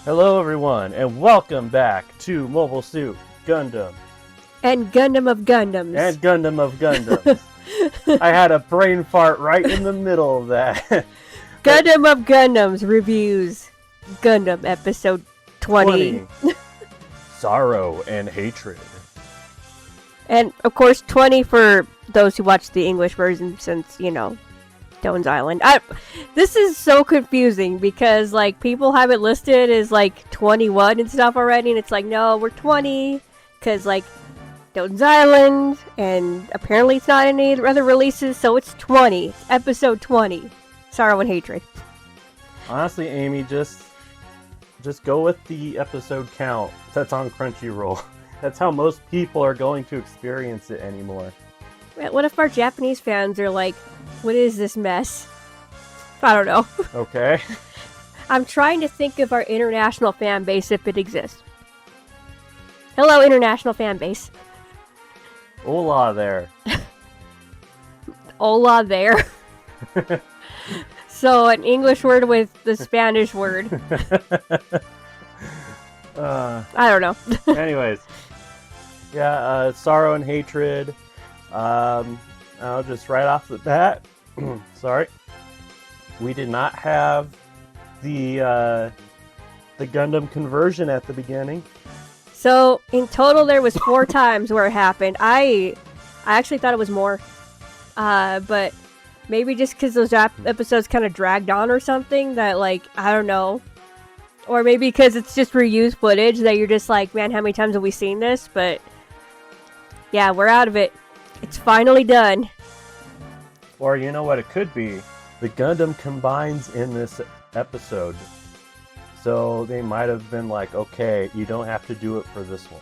Hello everyone, and welcome back to Mobile Suit Gundam. And Gundam of Gundams. And Gundam of Gundams. I had a brain fart right in the middle of that. Gundam of Gundams reviews Gundam episode 20. Sorrow and Hatred. And of course 20 for those who watch the English version since, Doan's Island. This is so confusing because people have it listed as 21 and stuff already, and it's no, we're 20 because Doan's Island, and apparently it's not any other releases, so it's 20. It's episode 20. Sorrow and Hatred. Honestly, Amy, just go with the episode count that's on Crunchyroll. That's how most people are going to experience it anymore. What if our Japanese fans are like, what is this mess? I don't know. Okay. I'm trying to think of our international fan base if it exists. Hello, international fan base. Hola there. Hola there. So, an English word with the Spanish word. I don't know. Anyways. Yeah, Sorrow and Hatred. I'll just right off the bat. Sorry. We did not have the Gundam conversion at the beginning. So, in total, there was 4 times where it happened. I actually thought it was more. But maybe just because those episodes kind of dragged on or something that, I don't know. Or maybe because it's just reused footage that you're just like, man, how many times have we seen this? But, yeah, we're out of it. It's finally done. Or you know what it could be? The Gundam combines in this episode. So they might have been like, okay, you don't have to do it for this one.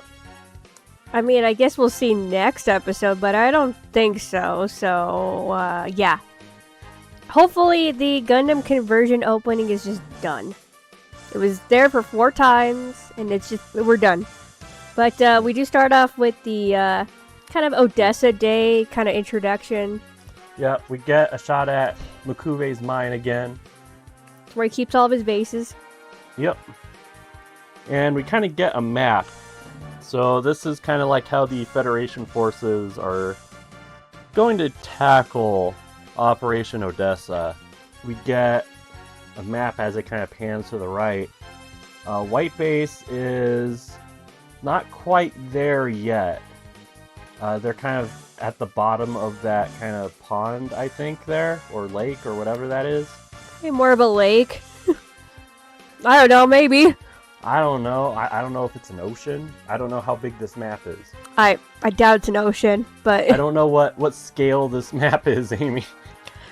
I mean, I guess we'll see next episode, but I don't think so. So, yeah. Hopefully the Gundam conversion opening is just done. It was there for 4 times, and we're done. But we do start off with the kind of Odessa Day kind of introduction. Yeah, we get a shot at Mukube's mine again. It's where he keeps all of his bases. Yep. And we kind of get a map. So this is kind of like how the Federation forces are going to tackle Operation Odessa. We get a map as it kind of pans to the right. White base is not quite there yet. They're kind of at the bottom of that kind of pond, I think, there, or lake, or whatever that is. Maybe more of a lake. I don't know, maybe. I don't know. I don't know if it's an ocean. I don't know how big this map is. I doubt it's an ocean, but... I don't know what scale this map is, Amy.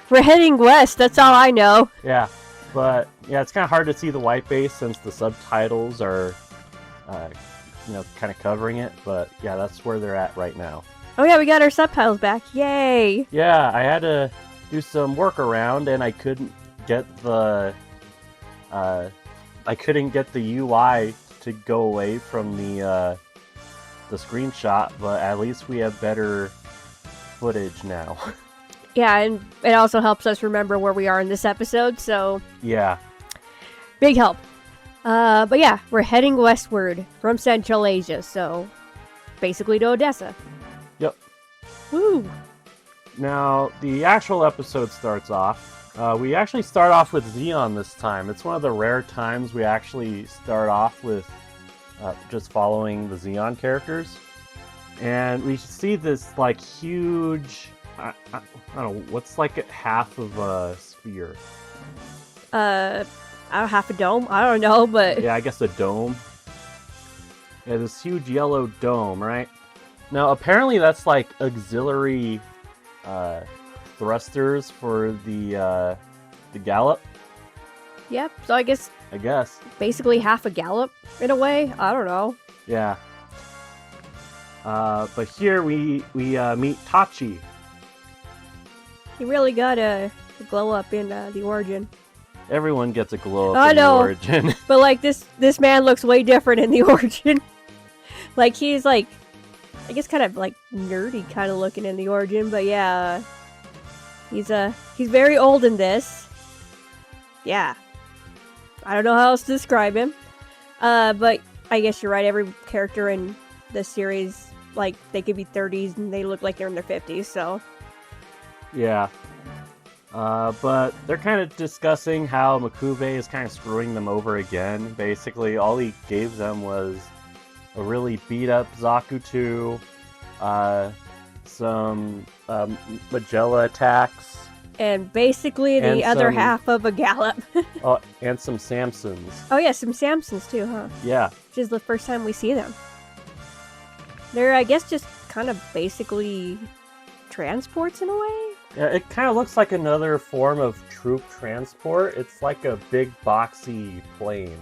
We're heading west, that's all I know. Yeah, but yeah, it's kind of hard to see the white base since the subtitles are, kind of covering it. But yeah, that's where they're at right now. Oh yeah, we got our subtitles back. Yay! Yeah, I had to do some workaround, and I couldn't get the UI to go away from the screenshot, but at least we have better footage now. Yeah, and it also helps us remember where we are in this episode, so... Yeah. Big help. But yeah, we're heading westward from Central Asia, so... basically to Odessa. Yep. Woo! Now, the actual episode starts off. We actually start off with Zeon this time. It's one of the rare times we actually start off with just following the Zeon characters. And we see this, huge... I don't know, what's half of a sphere? Half a dome? I don't know, but... Yeah, I guess a dome. Yeah, this huge yellow dome, right? Now, apparently that's auxiliary thrusters for the Gallop. Yep, so I guess basically half a Gallop, in a way? I don't know. Yeah. But here we meet Tachi. He really got a glow up in the origin. Everyone gets a glow up in the origin. But this man looks way different in the origin. He's I guess kind of nerdy kind of looking in the origin, but yeah. He's very old in this. Yeah. I don't know how else to describe him. But I guess you're right. Every character in this series, like, they could be 30s and they look like they're in their 50s, so. Yeah. But they're kind of discussing how Makube is kind of screwing them over again. Basically, all he gave them was a really beat-up Zakuto, some Magella attacks, And basically the And other some- half of a Gallop. and some Samsons. Oh yeah, some Samsons too, huh? Yeah. Which is the first time we see them. They're, I guess, just kind of basically transports in a way? Yeah, it kind of looks like another form of troop transport. It's like a big boxy plane.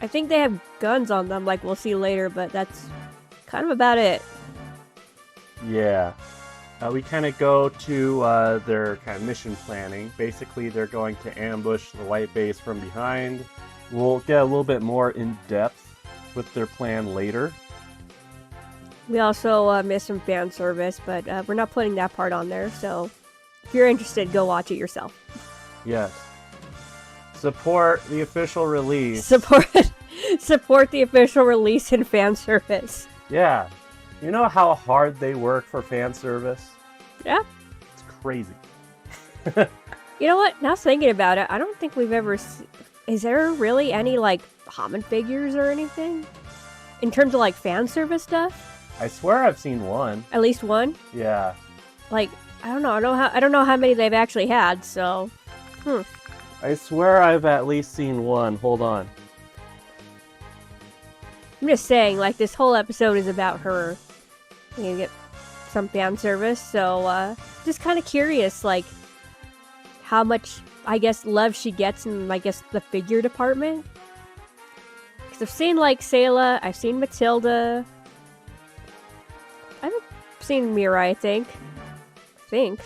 I think they have guns on them, like we'll see later, but that's kind of about it. Yeah. We kind of go to their kind of mission planning. Basically, they're going to ambush the white base from behind. We'll get a little bit more in depth with their plan later. We also missed some fan service, but we're not putting that part on there, so if you're interested, go watch it yourself. Yes. Support the official release. Support the official release and fan service. Yeah. You know how hard they work for fan service? Yeah. It's crazy. You know what? Now thinking about it, I don't think we've ever... Is there really any, like, Hammond figures or anything? In terms of, like, fan service stuff? I swear I've seen one. At least one? Yeah. Like, I don't know. I don't know how many they've actually had, so... I swear I've at least seen one. Hold on. I'm just saying, like, this whole episode is about her. You get some fan service, so, just kind of curious, like, how much, I guess, love she gets in, I guess, the figure department. Because I've seen, like, Sayla, I've seen Matilda. I haven't seen Mira, I think. I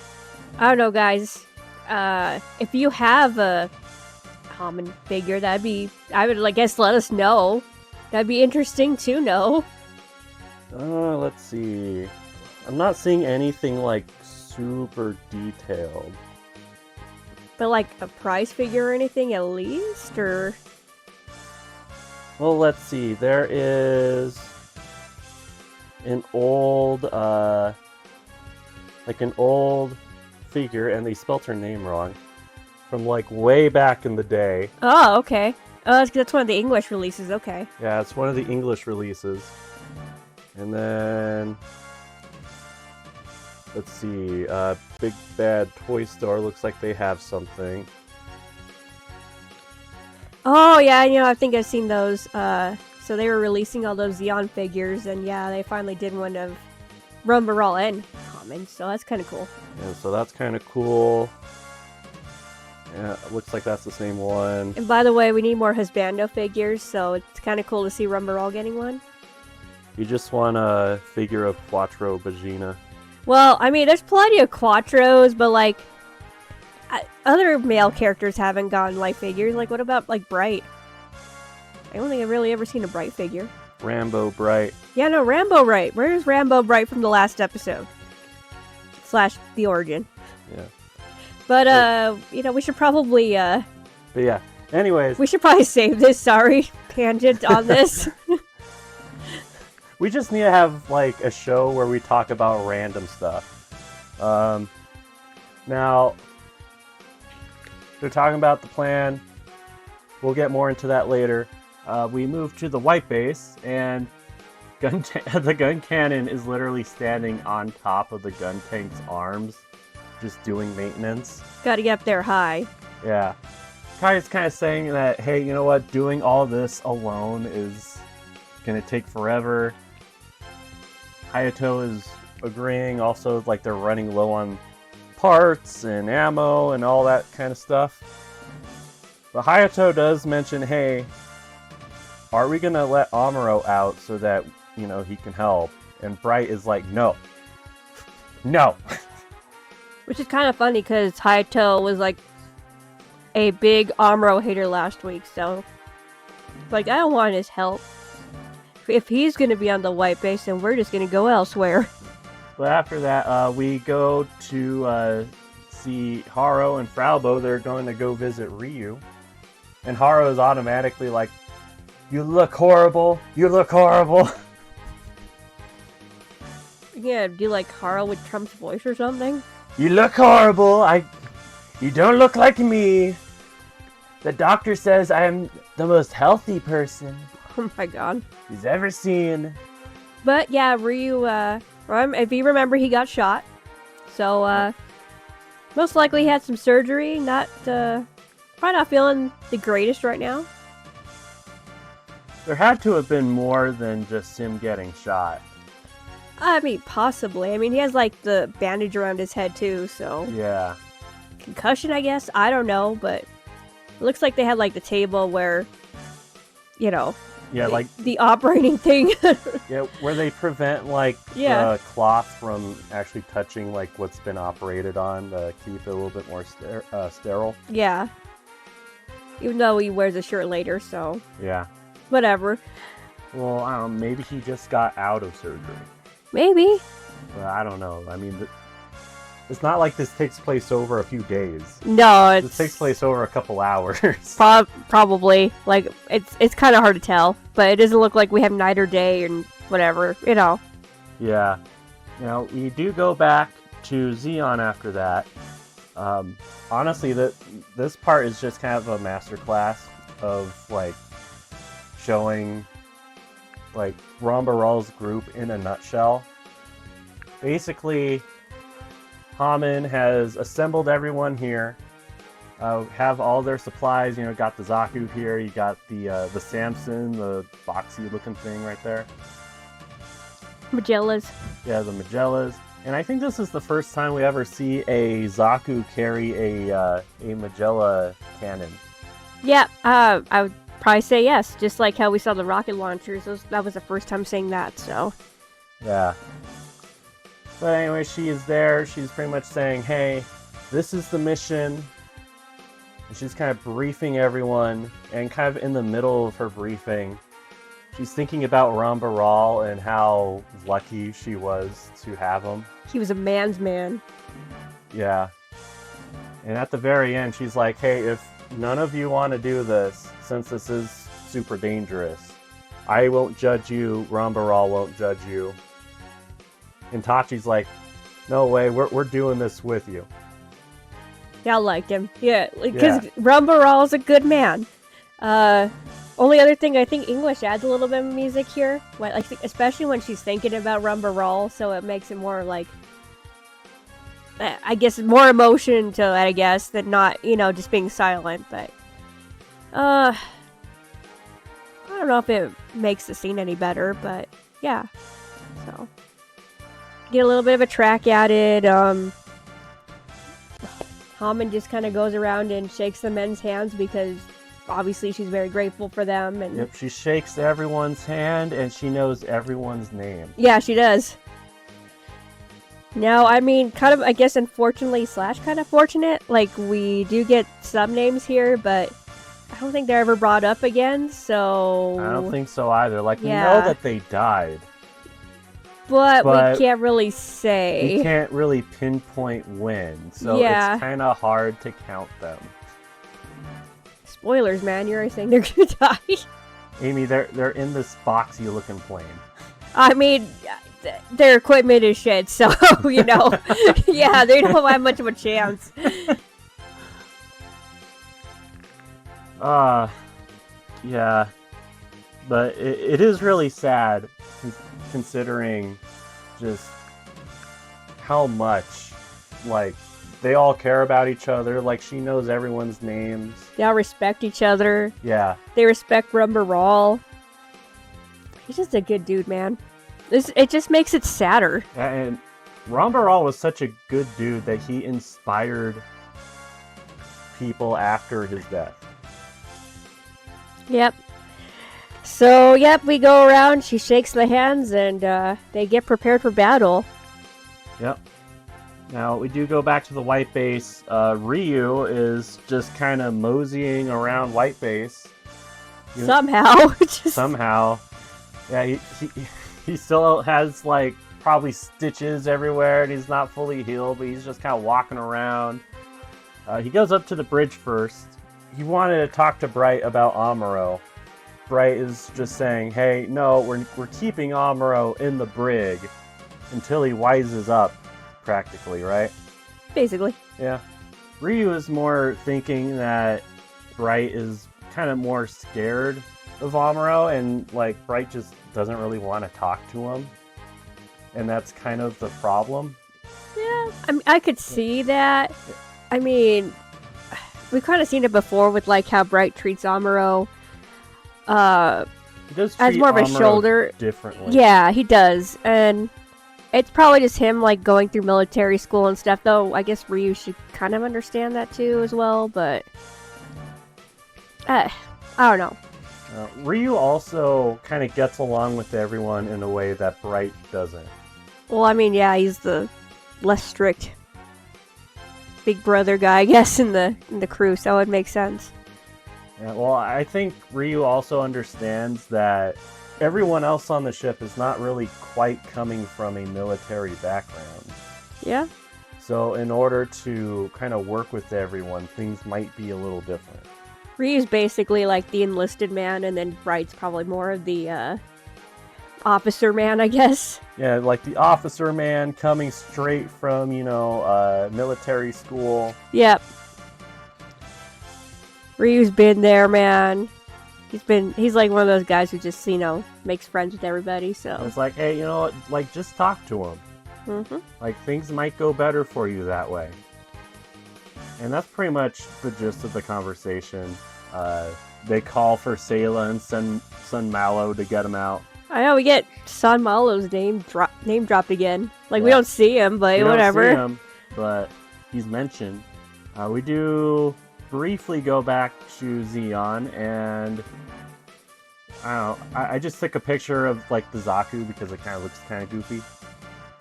don't know, guys. If you have a common figure, I would, I guess, let us know. That'd be interesting to know. Let's see. I'm not seeing anything, like, super detailed. But, like, a prize figure or anything at least? Or... Well, let's see. There is an old, like an old figure, and they spelt her name wrong, from, like, way back in the day. Oh, okay. Oh, that's one of the English releases, okay. Yeah, it's one of the English releases. And then... Let's see, Big Bad Toy Store looks like they have something. Oh, yeah, I think I've seen those. So they were releasing all those Xeon figures, and yeah, they finally did one of Rumbarol and Common, so that's kind of cool. Yeah, so that's kind of cool. Yeah, it looks like that's the same one. And by the way, we need more Husbando figures, so it's kind of cool to see Rumbarol getting one. You just want a figure of Quattro Bagina. Well, I mean, there's plenty of Quattros, but, like, other male characters haven't gotten light figures. Like, what about, like, Bright? I don't think I've really ever seen a Bright figure. Rambo Bright. Yeah, no, Rambo Bright. Where's Rambo Bright from the last episode? / the origin. Yeah. But, we should probably, But yeah, anyways. We should probably save this, sorry, tangent on this. We just need to have, like, a show where we talk about random stuff. Now, they're talking about the plan. We'll get more into that later. We move to the white base, and the gun cannon is literally standing on top of the gun tank's arms, just doing maintenance. Gotta get up there high. Yeah. Kai's kind of saying that, hey, you know what? Doing all this alone is gonna take forever. Hayato is agreeing. Also, like, they're running low on parts and ammo and all that kind of stuff. But Hayato does mention, hey, are we gonna let Amuro out so that, he can help? And Bright is like, no. No. Which is kind of funny, because Hayato was, like, a big Amuro hater last week, so... Like, I don't want his help. If he's gonna be on the white base, then we're just gonna go elsewhere. But after that, we go to see Haro and Fraubo. They're going to go visit Ryu. And Haro is automatically like, You look horrible. You look horrible. Yeah, do you like Carl with Trump's voice or something? You look horrible. You don't look like me. The doctor says I am the most healthy person Oh my god. he's ever seen. But yeah, Ryu, if you remember, he got shot. So, most likely he had some surgery. Probably not feeling the greatest right now. There had to have been more than just him getting shot. I mean, possibly. I mean, he has like the bandage around his head too, so. Yeah. Concussion, I guess? I don't know, but it looks like they had like the table where, you know. Yeah, like the operating thing. yeah, where they prevent like the cloth from actually touching like what's been operated on to keep it a little bit more sterile. Yeah. Even though he wears a shirt later, so. Yeah. Whatever. Well, I don't know. Maybe he just got out of surgery. Maybe. Well, I don't know. I mean, it's not like this takes place over a few days. No, This takes place over a couple hours. Probably. Like, it's kind of hard to tell. But it doesn't look like we have night or day and whatever, you know. Yeah. Now, we do go back to Xeon after that. Honestly, this part is just kind of a masterclass of, like, showing, like, Rambaral's group in a nutshell. Basically, Haman has assembled everyone here, have all their supplies, you know, got the Zaku here, you got the Samson, the boxy looking thing right there. Magellas. Yeah, the Magellas. And I think this is the first time we ever see a Zaku carry a Magella cannon. Yeah, I would probably say yes, just like how we saw the rocket launchers. That was the first time seeing that, so. Yeah. But anyway, she is there. She's pretty much saying, hey, this is the mission. And she's kind of briefing everyone. And kind of in the middle of her briefing, she's thinking about Rambaral and how lucky she was to have him. He was a man's man. Yeah. And at the very end, she's like, hey, if none of you want to do this, since this is super dangerous, I won't judge you, Rambaral won't judge you. And Tachi's like, no way, we're doing this with you. Yeah, I liked him. Yeah, because Rambaral's a good man. Only other thing, I think English adds a little bit of music here. Especially when she's thinking about Rambaral, so it makes it more like, I guess, more emotion to it, I guess, than not, just being silent. But, I don't know if it makes the scene any better, but yeah. So, get a little bit of a track added. Haman just kind of goes around and shakes the men's hands because obviously she's very grateful for them. And yep, she shakes everyone's hand and she knows everyone's name. Yeah, she does. Now, I mean, kind of, I guess, unfortunately / kind of fortunate, like, we do get some names here, but I don't think they're ever brought up again, so... I don't think so either. Like, we know that they died. But we can't really say. We can't really pinpoint when, so it's kind of hard to count them. Spoilers, man. You're already saying they're gonna die. Amy, they're in this boxy looking plane. I mean, their equipment is shit, so, yeah, they don't have much of a chance. Yeah. But it is really sad, considering just how much, like, they all care about each other. Like, she knows everyone's names. They all respect each other. Yeah. They respect Rambaral. He's just a good dude, man. It just makes it sadder. And Rambaral was such a good dude that he inspired people after his death. Yep. So, yep, we go around, she shakes the hands, and they get prepared for battle. Yep. Now, we do go back to the White Base. Ryu is just kind of moseying around White Base. Somehow. Somehow. Yeah, he still has, like, probably stitches everywhere, and he's not fully healed, but he's just kind of walking around. He goes up to the bridge first. He wanted to talk to Bright about Amuro. Bright is just saying, hey, no, we're keeping Amuro in the brig until he wises up, practically, right? Basically. Yeah. Ryu is more thinking that Bright is kind of more scared of Amuro, and like Bright just doesn't really want to talk to him. And that's kind of the problem. Yeah, I mean, I could see that. I mean, we've kind of seen it before with like how Bright treats Amuro. He does treat As more of a Amuro shoulder. differently. Yeah, he does, and it's probably just him like going through military school and stuff. Though I guess Ryu should kind of understand that too as well. But I don't know. Ryu also kind of gets along with everyone in a way that Bright doesn't. Well, I mean, yeah, he's the less strict big brother guy, I guess, in the crew, so it makes sense. Yeah, well, I think Ryu also understands that everyone else on the ship is not really quite coming from a military background. Yeah. So in order to kind of work with everyone, things might be a little different. Ryu's basically like the enlisted man, and then Bright's probably more of the officer man, I guess. Yeah, like the officer man coming straight from, military school. Yep. Ryu's been there, man. He's like one of those guys who just, makes friends with everybody, so. It's like, hey, you know what? Like, just talk to him. Mm-hmm. Like, things might go better for you that way. And that's pretty much the gist of the conversation. They call for Sayla and Sun Mallow to get him out. I know, we get San Malo's name dropped again. Like, Yeah. we don't see him, but whatever. We don't see him, but he's mentioned. We do briefly go back to Zeon, and I don't know, I just took a picture of, like, the Zaku because it kind of looks kind of goofy.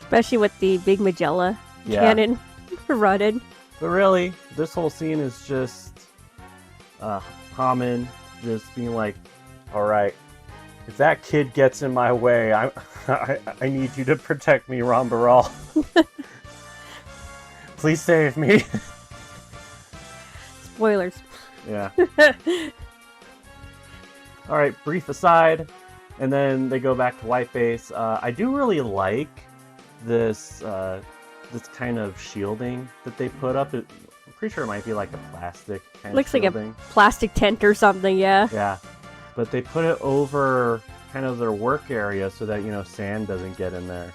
Especially with the big Magella cannon running. But really, this whole scene is just Haman just being like, alright, if that kid gets in my way, I need you to protect me, Rambaral. Please save me. Spoilers. Yeah. Alright, brief aside, and then they go back to White Base. I do really like this kind of shielding that they put up. I'm pretty sure it might be like a plastic kind Looks of like shielding. a plastic tent or something, yeah. Yeah, but they put it over kind of their work area so that, sand doesn't get in there.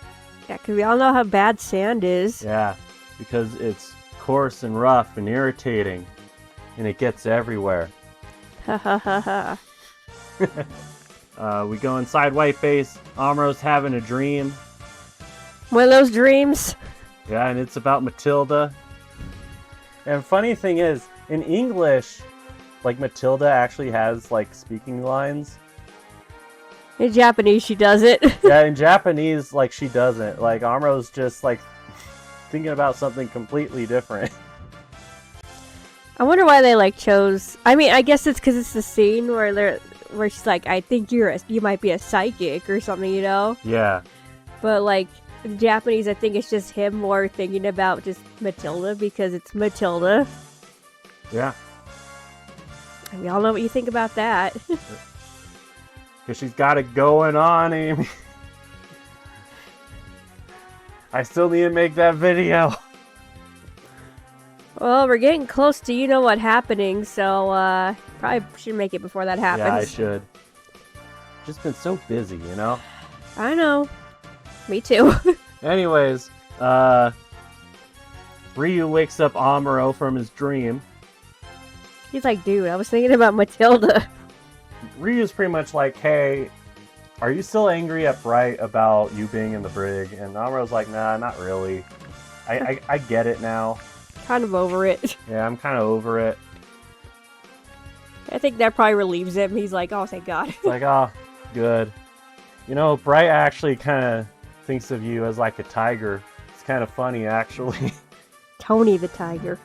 Yeah, because we all know how bad sand is. Yeah, because it's coarse and rough and irritating, and it gets everywhere. Ha ha ha ha. We go inside White Base. Amuro's having a dream. One of those dreams. Yeah, and it's about Matilda. And funny thing is, in English, like, Matilda actually has, like, speaking lines. In Japanese, she does it. Yeah, in Japanese, like, she doesn't. Like, Amuro's just, like, thinking about something completely different. I wonder why they, like, chose... I mean, I guess it's because it's the scene where she's like, I think you might be a psychic or something, Yeah. But, like, in Japanese, I think it's just him more thinking about just Matilda because it's Matilda. Yeah. And we all know what you think about that. Because she's got it going on, Amy. I still need to make that video. Well, we're getting close to what happening, so probably should make it before that happens. Yeah, I should. Just been so busy, I know. Me too. Anyways, Ryu wakes up Amuro from his dream. He's like, dude, I was thinking about Matilda. Ryu's pretty much like, hey, are you still angry at Bright about you being in the brig? And Amuro's like, nah, not really. I get it now. Kind of over it. Yeah, I'm kind of over it. I think that probably relieves him. He's like, oh, thank God. It's like, oh, good. Bright actually kind of thinks of you as like a tiger. It's kind of funny, actually. Tony the tiger.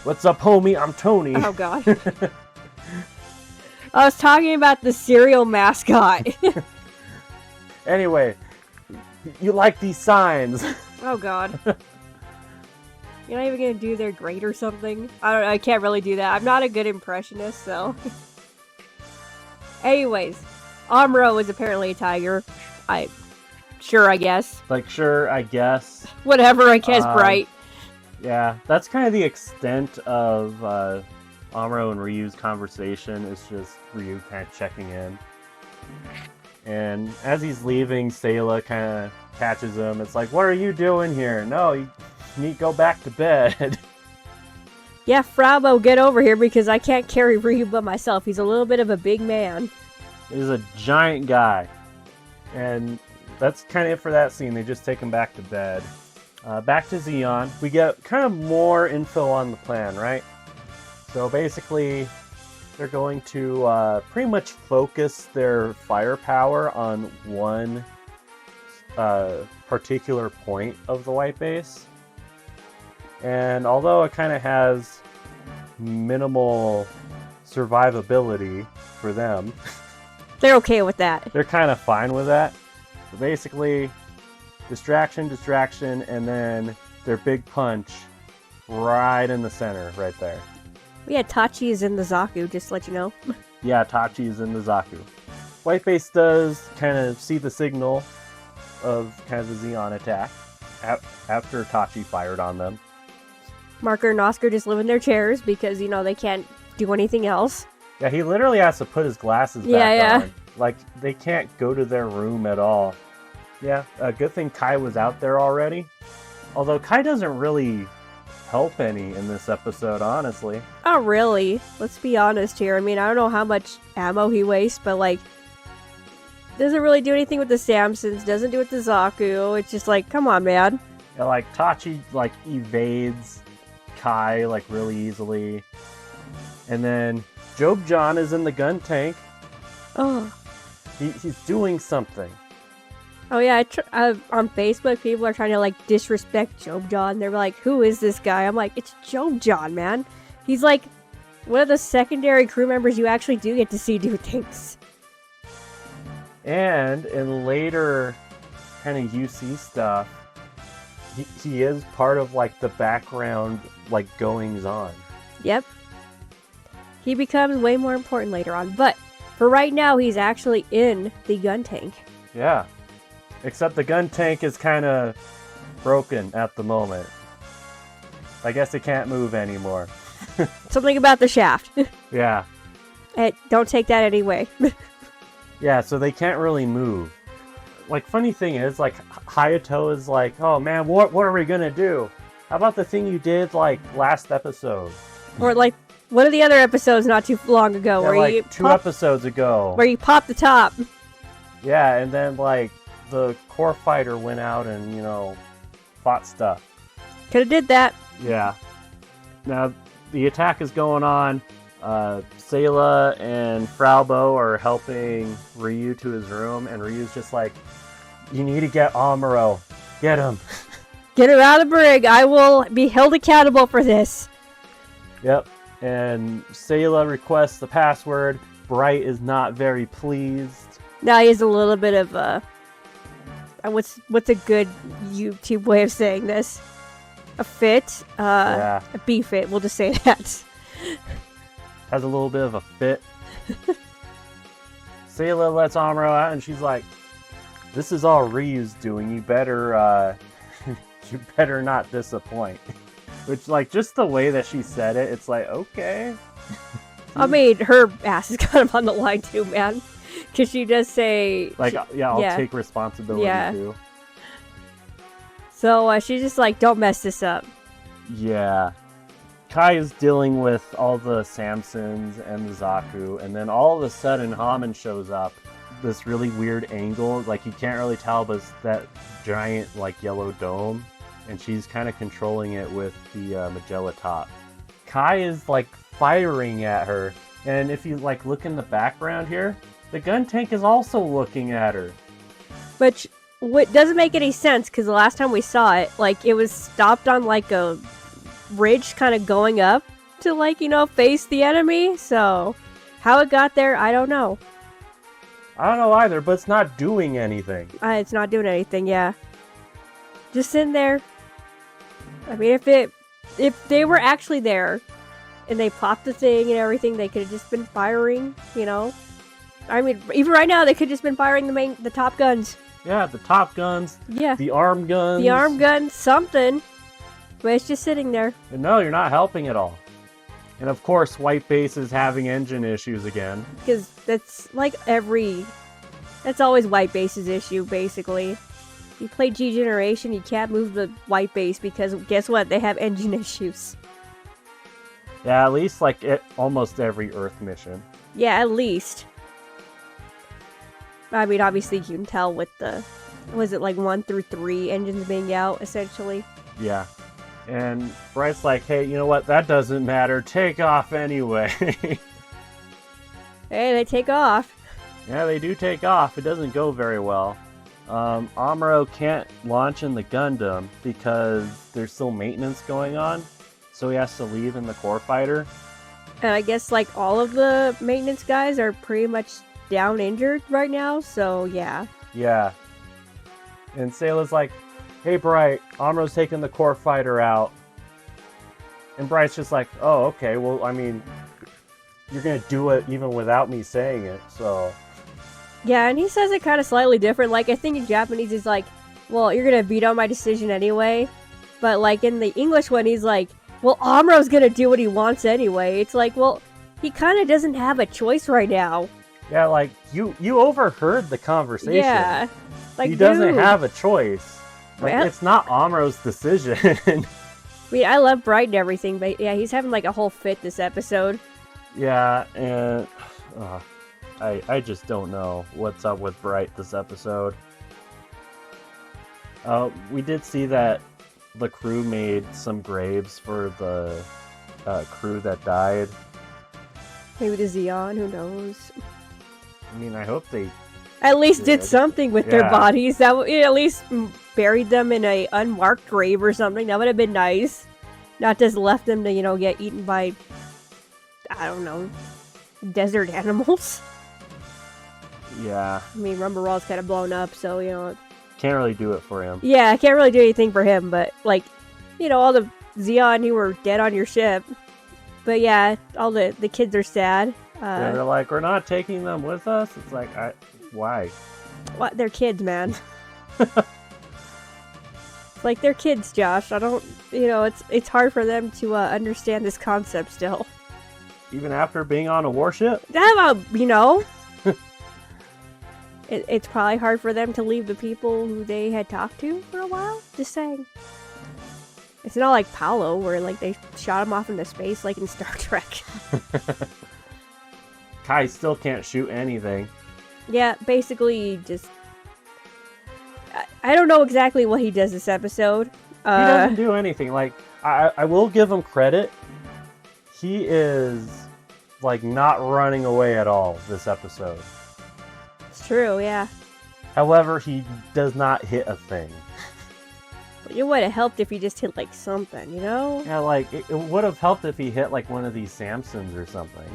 What's up, homie? I'm Tony. Oh, God. I was talking about the cereal mascot. Anyway, you like these signs. Oh, God. You're not even gonna do their grade or something? I don't know, I can't really do that. I'm not a good impressionist, so... Anyways, Amuro is apparently a tiger. I guess. Like, sure, I guess. Whatever, I guess, Bright. Yeah, that's kind of the extent of Amuro and Ryu's conversation. It's just Ryu kind of checking in. And as he's leaving, Sayla kind of catches him. It's like, what are you doing here? No, you need to go back to bed. Yeah, Fraubo, get over here because I can't carry Ryu by myself. He's a little bit of a big man. He's a giant guy. And that's kind of it for that scene. They just take him back to bed. Back to Zeon. We get kind of more info on the plan, right? So basically, they're going to pretty much focus their firepower on one particular point of the white base. And although it kind of has minimal survivability for them, they're okay with that. They're kind of fine with that. So basically, distraction, and then their big punch right in the center, right there. Yeah, Tachi is in the Zaku, just to let you know. Yeah, Tachi is in the Zaku. White base does kind of see the signal of kind of the Zeon attack after Tachi fired on them. Marker and Oscar just live in their chairs because, they can't do anything else. Yeah, he literally has to put his glasses back on. Like, they can't go to their room at all. Yeah, a good thing Kai was out there already. Although Kai doesn't really help any in this episode, honestly. Oh, really? Let's be honest here. I mean, I don't know how much ammo he wastes, but, doesn't really do anything with the Samsons, doesn't do it with the Zaku. It's just like, come on, man. Yeah, Tachi, evades Kai, really easily. And then Job John is in the gun tank. Oh. He's doing something. Oh yeah, on Facebook, people are trying to disrespect Job John. They're like, "Who is this guy?" I'm like, "It's Job John, man. He's one of the secondary crew members you actually do get to see do things." And in later kind of UC stuff, he is part of the background goings on. Yep. He becomes way more important later on, but for right now, he's actually in the gun tank. Yeah. Except the gun tank is kind of broken at the moment. I guess it can't move anymore. Something about the shaft. Yeah. Hey, don't take that anyway. Yeah, so they can't really move. Funny thing is, Hayato is oh man, what are we gonna do? How about the thing you did, last episode? Or, one of the other episodes not too long ago. Yeah, where you two episodes ago. Where you popped the top. Yeah, and then, the core fighter went out and, fought stuff. Could've did that. Yeah. Now, the attack is going on. Sayla and Fraubo are helping Ryu to his room, and Ryu's just you need to get Amuro. Get him. Get him out of the brig. I will be held accountable for this. Yep. And Sayla requests the password. Bright is not very pleased. Now he has a little bit of what's a good YouTube way of saying this? A fit? Yeah. A B-fit, we'll just say that. Has a little bit of a fit. Sayla lets Amuro out and she's like, this is all Ryu's doing. You better you better not disappoint. Which, just the way that she said it, it's okay. I mean, her ass is kind of on the line too, man. Because she does say... I'll take responsibility too. So, she's just don't mess this up. Yeah. Kai is dealing with all the Samsons and the Zaku, and then all of a sudden, Haman shows up. This really weird angle, you can't really tell, but it's that giant, yellow dome. And she's kind of controlling it with the Magella top. Kai is firing at her, and if you look in the background here, the gun tank is also looking at her. Which what doesn't make any sense because the last time we saw it, it was stopped on a ridge, kind of going up to face the enemy. So how it got there, I don't know. I don't know either, but it's not doing anything. It's not doing anything. Yeah, just sitting there. I mean, if they were actually there and they popped the thing and everything, they could have just been firing, I mean, even right now, they could just been firing the top guns. Yeah, the top guns. Yeah. The arm guns. The arm guns, something. But it's just sitting there. And no, you're not helping at all. And of course, White Base is having engine issues again. Because that's like that's always White Base's issue, basically. You play G Generation, you can't move the White Base because guess what? They have engine issues. Yeah, at least like almost every Earth mission. Yeah, at least. I mean, obviously you can tell with the, was it like 1 through 3 engines being out, essentially? Yeah. And Bright's like, hey, you know what? That doesn't matter. Take off anyway. Hey, they take off. Yeah, they do take off. It doesn't go very well. Amuro can't launch in the Gundam because there's still maintenance going on. So he has to leave in the core fighter. And I guess like all of the maintenance guys are pretty much down injured right now, so yeah. Yeah. And Sayla's like, hey Bright, Amuro's taking the core fighter out. And Bright's just like, oh, okay, well, I mean, you're gonna do it even without me saying it, so... Yeah, and he says it kind of slightly different. Like, I think in Japanese he's like, well, you're gonna veto my decision anyway. But like in the English one, he's like, well, Amuro's gonna do what he wants anyway. It's like, well, he kind of doesn't have a choice right now. Yeah, like, you overheard the conversation. Yeah. Like, he doesn't dude. have a choice. Like, Well- it's not Amuro's decision. I mean, I love Bright and everything, but yeah, he's having like a whole fit this episode. Yeah, and... I just don't know what's up with Bright this episode. We did see that the crew made some graves for the crew that died. Maybe the Xeon, who knows? I mean, I hope they... At least did Did. something with their Yeah. bodies. That at least buried them in a unmarked grave or something. That would have been nice. Not just left them to, get eaten by, I don't know, desert animals. Yeah, I mean, Rumbarall's kind of blown up, so, can't really do it for him. Yeah, I can't really do anything for him, but, like, all the Xeon who were dead on your ship. But yeah, all the kids are sad. Yeah, they're like, we're not taking them with us? It's like, why? What? They're kids, man. Like, they're kids, Josh. I don't, it's hard for them to understand this concept still. Even after being on a warship? It's probably hard for them to leave the people who they had talked to for a while. Just saying. It's not like Paolo, where, like, they shot him off into space, like in Star Trek. Kai still can't shoot anything. Yeah, basically, just... I don't know exactly what he does this episode. He doesn't do anything. Like, I will give him credit. He is, like, not running away at all this episode. It's true, yeah. However, he does not hit a thing. But it would have helped if he just hit, like, something, Yeah, like, it would have helped if he hit, like, one of these Samsons or something.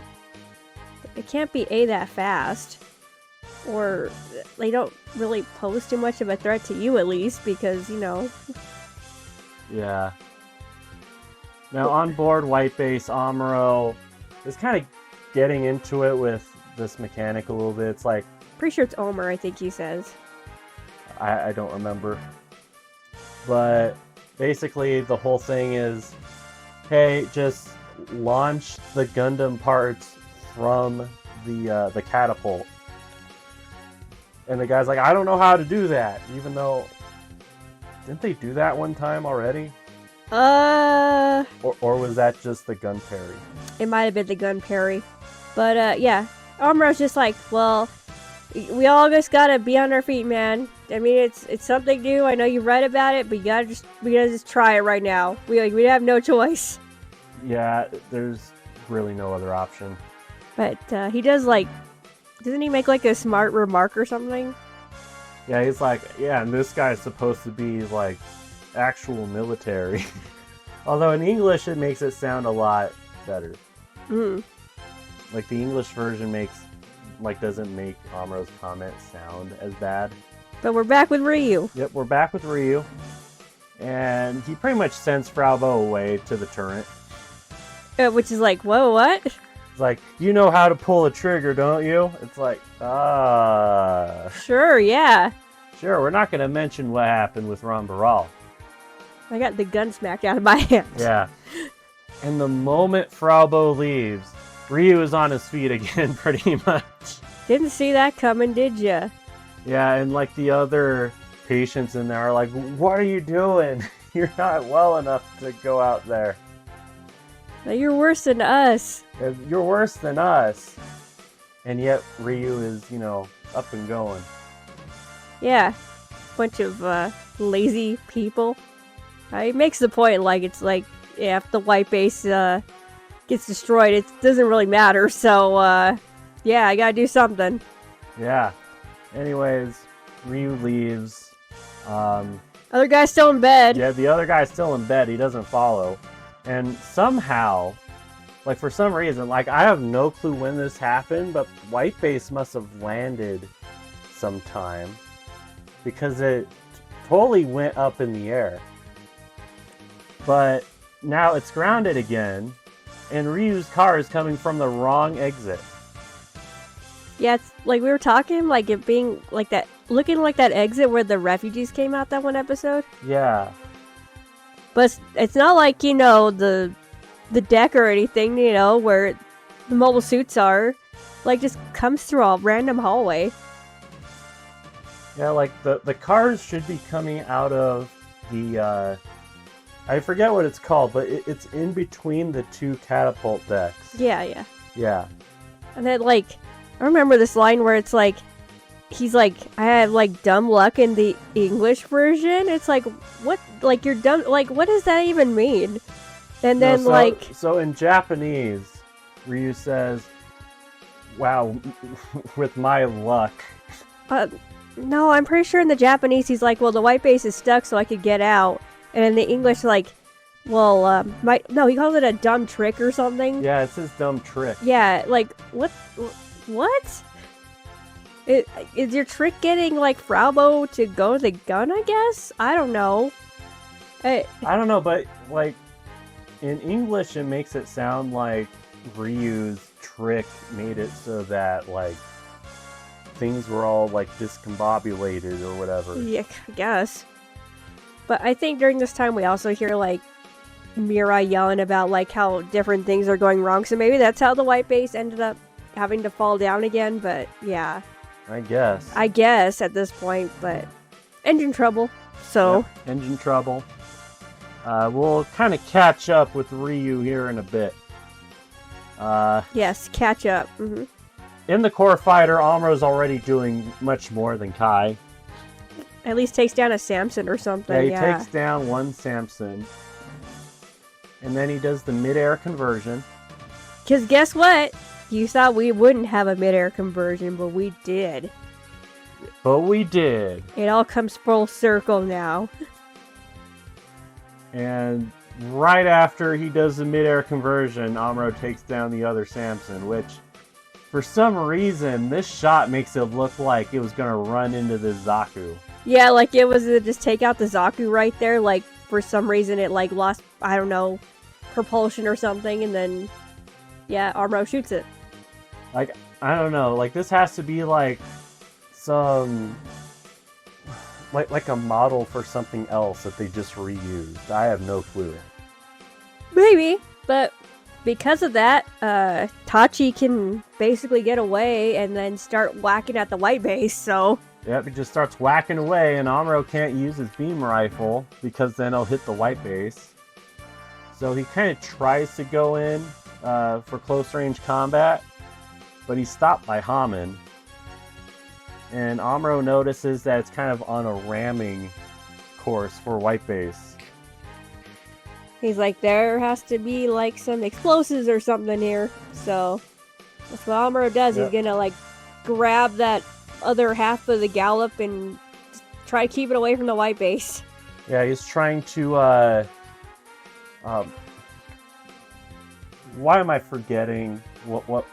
It can't be that fast. Or they don't really pose too much of a threat to you, at least, because, Yeah. Now, on board White Base, Amuro is kind of getting into it with this mechanic a little bit. It's like... Pretty sure it's Omer, I think he says. I don't remember. But basically, the whole thing is, hey, just launch the Gundam parts from the catapult. And the guy's like, I don't know how to do that, even though... Didn't they do that one time already? Or was that just the gun parry? It might have been the gun parry. But, yeah. Omero's just like, well, we all just gotta be on our feet, man. I mean, it's something new. I know you read about it, but we gotta just try it right now. We have no choice. Yeah, there's really no other option. But, he does, like... Doesn't he make, like, a smart remark or something? Yeah, he's like, yeah, and this guy's supposed to be, like, actual military. Although in English, it makes it sound a lot better. Mm. Like, the English version doesn't make Amuro's comment sound as bad. But we're back with Ryu. Yep, we're back with Ryu. And he pretty much sends Fraubo away to the turret. Which is like, whoa, what? It's like, you know how to pull a trigger, don't you? It's like, Sure, yeah. sure, we're not going to mention what happened with Ron Baral. I got the gun smacked out of my hand. Yeah. And the moment Fraubo leaves, Ryu is on his feet again, pretty much. Didn't see that coming, did ya? Yeah, and like the other patients in there are like, what are you doing? You're not well enough to go out there. Now you're worse than us. You're worse than us. And yet Ryu is, you know, up and going. Yeah. Bunch of lazy people. He makes the point, like, it's like, yeah, if the white base gets destroyed, it doesn't really matter, so, yeah, I gotta do something. Yeah. Anyways, Ryu leaves. Other guy's still in bed. Yeah, the other guy's still in bed. He doesn't follow. And somehow, like for some reason, like I have no clue when this happened, but white base must have landed sometime because it totally went up in the air. But now it's grounded again, and Ryu's car is coming from the wrong exit. Yeah, it's like we were talking, like it being like that, looking like that exit where the refugees came out that one episode. Yeah. But it's not like, you know, the deck or anything, you know, where the mobile suits are. Like, just comes through a random hallway. Yeah, like the cars should be coming out of the, I forget what it's called, but it's in between the two catapult decks. Yeah, yeah. Yeah. And then, like, I remember this line where it's like, he's like, I have, like, dumb luck in the English version. It's like, what? Like, you're dumb. Like, what does that even mean? And then, So in Japanese, Ryu says, wow, with my luck. No, I'm pretty sure in the Japanese, he's like, well, the white base is stuck, so I could get out. And in the English, like, well, no, he calls it a dumb trick or something. Yeah, it's his dumb trick. Yeah, like, what? Is your trick getting, like, Fraubo to go to the gun, I guess? I don't know. I don't know, but, like, in English, it makes it sound like Ryu's trick made it so that, like, things were all, like, discombobulated or whatever. Yeah, I guess. But I think during this time, we also hear, like, Mirai yelling about, like, how different things are going wrong. So maybe that's how the white base ended up having to fall down again, but yeah. I guess. I guess at this point, but engine trouble, so. Yep, engine trouble. We'll kind of catch up with Ryu here in a bit. Yes, catch up. Mm-hmm. In the core fighter, Amuro's already doing much more than Kai. At least takes down a Samson or something, Yeah, he takes down one Samson. And then he does the mid-air conversion. Because guess what? You thought we wouldn't have a mid-air conversion, but we did. But we did. It all comes full circle now. And right after he does the mid-air conversion, Amuro takes down the other Samson, which, for some reason, this shot makes it look like it was going to run into the Zaku. Yeah, like it was to just take out the Zaku right there. Like, for some reason, it, like, lost, I don't know, propulsion or something, and then, yeah, Amuro shoots it. Like, I don't know, like, this has to be, like, some... Like a model for something else that they just reused. I have no clue. Maybe, but because of that, Tachi can basically get away and then start whacking at the white base, so... Yep, he just starts whacking away, and Amuro can't use his beam rifle, because then he'll hit the white base. So he kind of tries to go in for close-range combat, but he's stopped by Haman. And Amuro notices that it's kind of on a ramming course for white base. He's like, there has to be, like, some explosives or something here. So, that's what Amuro does. Yep. He's gonna, like, grab that other half of the gallop and try to keep it away from the white base. Yeah, he's trying to, why am I forgetting what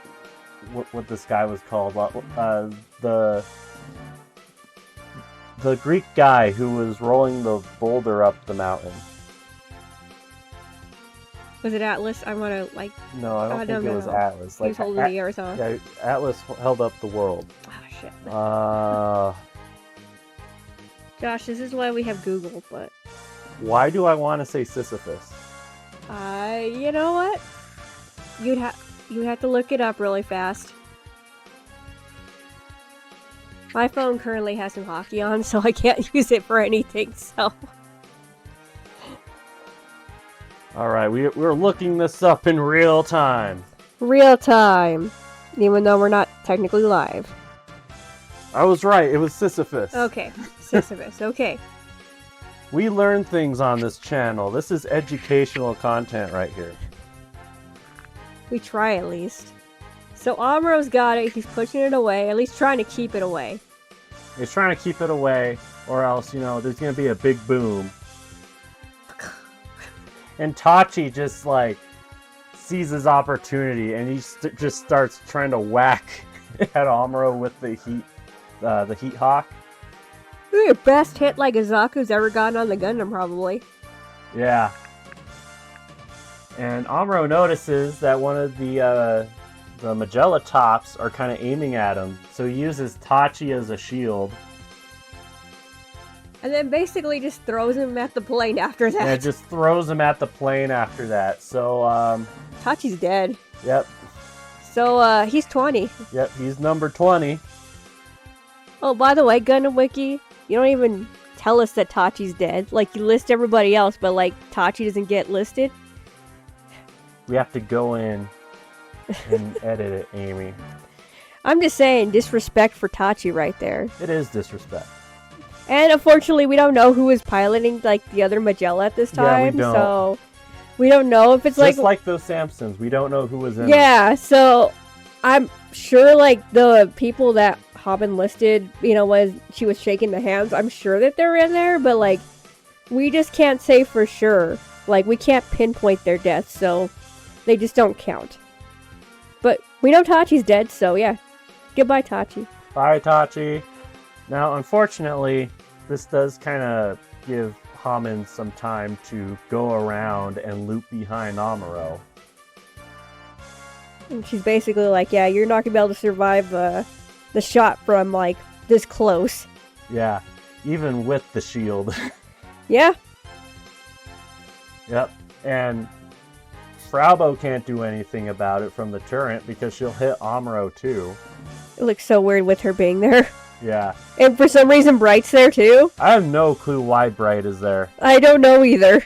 this guy was called? The Greek guy who was rolling the boulder up the mountain. Was it Atlas? I want to like. No, I don't think it was no. Atlas. He was holding the earth, huh? Yeah, Atlas held up the world. Oh shit. Josh, this is why we have Google, but. Why do I want to say Sisyphus? You know what? You would have to look it up really fast. My phone currently has some hockey on, so I can't use it for anything, so... Alright, we're looking this up in real time. Real time. Even though we're not technically live. I was right, it was Sisyphus. Okay, Sisyphus, okay. We learn things on this channel. This is educational content right here. We try at least. So Amuro's got it, he's pushing it away, at least trying to keep it away. He's trying to keep it away, or else, you know, there's gonna be a big boom. And Tachi just, like, sees his opportunity, and he just starts trying to whack at Amuro with the heat hawk. Your best hit like Izaku's ever gotten on the Gundam, probably. Yeah. And Amuro notices that one of the Magella tops are kind of aiming at him, so he uses Tachi as a shield. And then basically just throws him at the plane after that. Yeah, just throws him at the plane after that. So, Tachi's dead. Yep. So, he's 20. Yep, he's number 20. Oh, by the way, Gundam Wiki, you don't even tell us that Tachi's dead. Like, you list everybody else, but, like, Tachi doesn't get listed. We have to go in and edit it, Amy. I'm just saying, disrespect for Tachi right there. It is disrespect. And unfortunately, we don't know who is piloting, like, the other Magella at this time. Yeah, we don't. So, we don't know if it's Just like those Samsons, we don't know who was in Yeah, so, I'm sure, like, the people that Haben listed, you know, when she was shaking the hands, I'm sure that they're in there, but, like, we just can't say for sure. Like, we can't pinpoint their deaths, so they just don't count. But we know Tachi's dead, so yeah. Goodbye, Tachi. Bye, Tachi. Now, unfortunately, this does kind of give Haman some time to go around and loop behind Amuro. And she's basically like, yeah, you're not gonna be able to survive the shot from, like, this close. Yeah, even with the shield. Yeah. Yep, and Fraubo can't do anything about it from the turret because she'll hit Amuro too. It looks so weird with her being there. Yeah. And for some reason, Bright's there too. I have no clue why Bright is there. I don't know either.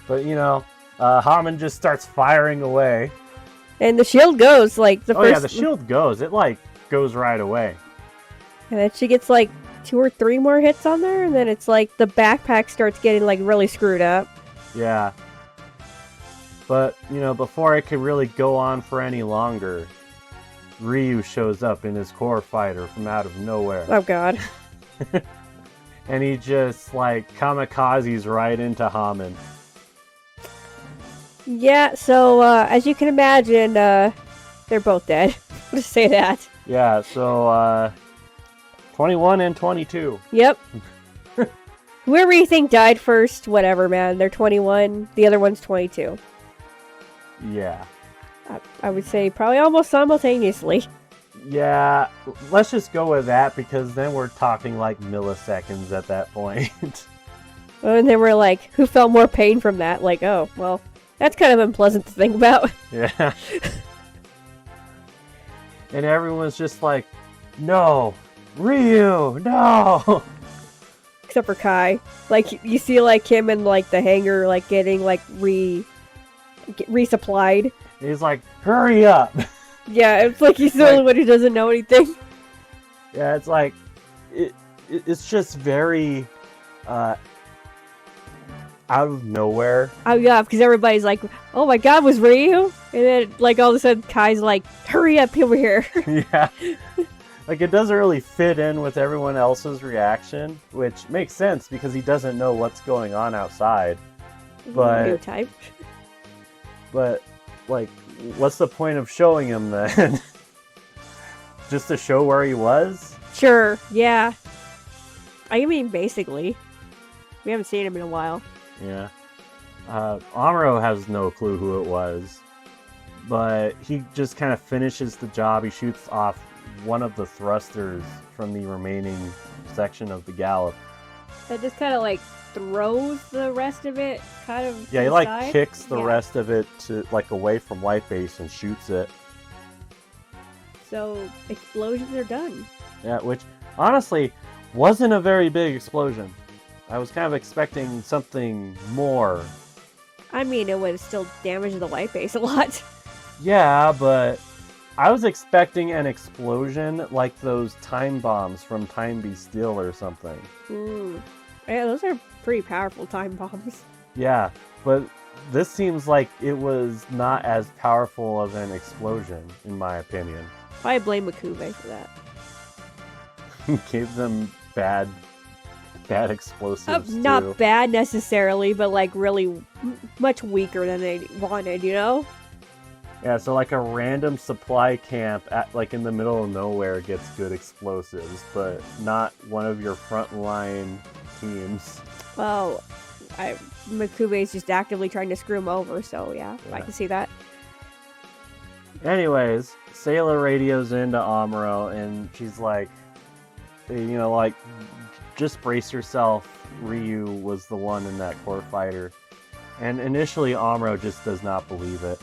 But, you know, Haman just starts firing away. And the shield goes, like, the first... yeah, the shield goes. It, like, goes right away. And then she gets, like, 2 or 3 more hits on there, and then it's like the backpack starts getting, like, really screwed up. Yeah. But, you know, before it could really go on for any longer, Ryu shows up in his core fighter from out of nowhere. Oh, God. And he just, like, kamikazes right into Haman. Yeah, so, as you can imagine, they're both dead. Just say that. Yeah, so, 21 and 22. Yep. Whoever you think died first, whatever, man. They're 21. The other one's 22. Yeah. I would say probably almost simultaneously. Yeah, let's just go with that because then we're talking like milliseconds at that point. And then we're like, who felt more pain from that? Like, oh, well, that's kind of unpleasant to think about. Yeah. And everyone's just like, no, Ryu, no! Except for Kai. Like, you see, like, him in, like, the hangar, like, getting, like, resupplied. He's like, hurry up! Yeah, it's like he's the only one who doesn't know anything. Yeah, it's like, it's just very, out of nowhere. Oh, yeah, because everybody's like, oh my god, was Ryu? And then, like, all of a sudden, Kai's like, hurry up over here. Yeah. Like, it doesn't really fit in with everyone else's reaction, which makes sense because he doesn't know what's going on outside. But, New type. But, like, what's the point of showing him then? Just to show where he was? Sure, yeah. I mean, basically. We haven't seen him in a while. Yeah. Amuro has no clue who it was, but he just kind of finishes the job. He shoots off one of the thrusters from the remaining section of the Gallop. That just kind of like throws the rest of it kind of Yeah, to he the like side. kicks the Yeah. rest of it to like away from White Base and shoots it. So explosions are done. Yeah, which honestly wasn't a very big explosion. I was kind of expecting something more. I mean, it would still damage the white base a lot. Yeah, but I was expecting an explosion like those time bombs from Time Be Still or something. Yeah, those are pretty powerful time bombs. Yeah, but this seems like it was not as powerful of an explosion, in my opinion. I blame Makube for that. Gave them bad explosives too. Not bad necessarily, but like really much weaker than they wanted, you know? Yeah, so like a random supply camp at like in the middle of nowhere gets good explosives, but not one of your frontline teams. Well, Makube's just actively trying to screw him over, so yeah, I can see that. Anyways, Sailor radios into Amuro and she's like, you know, like, just brace yourself, Ryu was the one in that core fighter. And initially Amuro just does not believe it.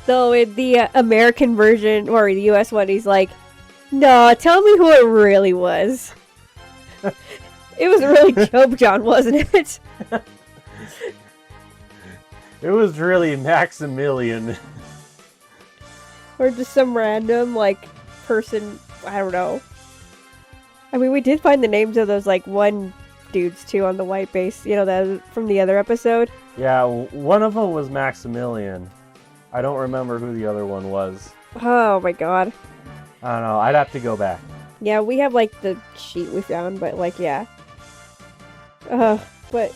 So in the American version, or the US one, he's like, no, tell me who it really was. It was really Job John, wasn't it? It was really Maximilian. Or just some random, like, person, I don't know. I mean, we did find the names of those, like, one dudes, too, on the white base, you know, that from the other episode. Yeah, one of them was Maximilian. I don't remember who the other one was. Oh my god. I don't know, I'd have to go back. Yeah, we have, like, the sheet we found, but, like, yeah. But,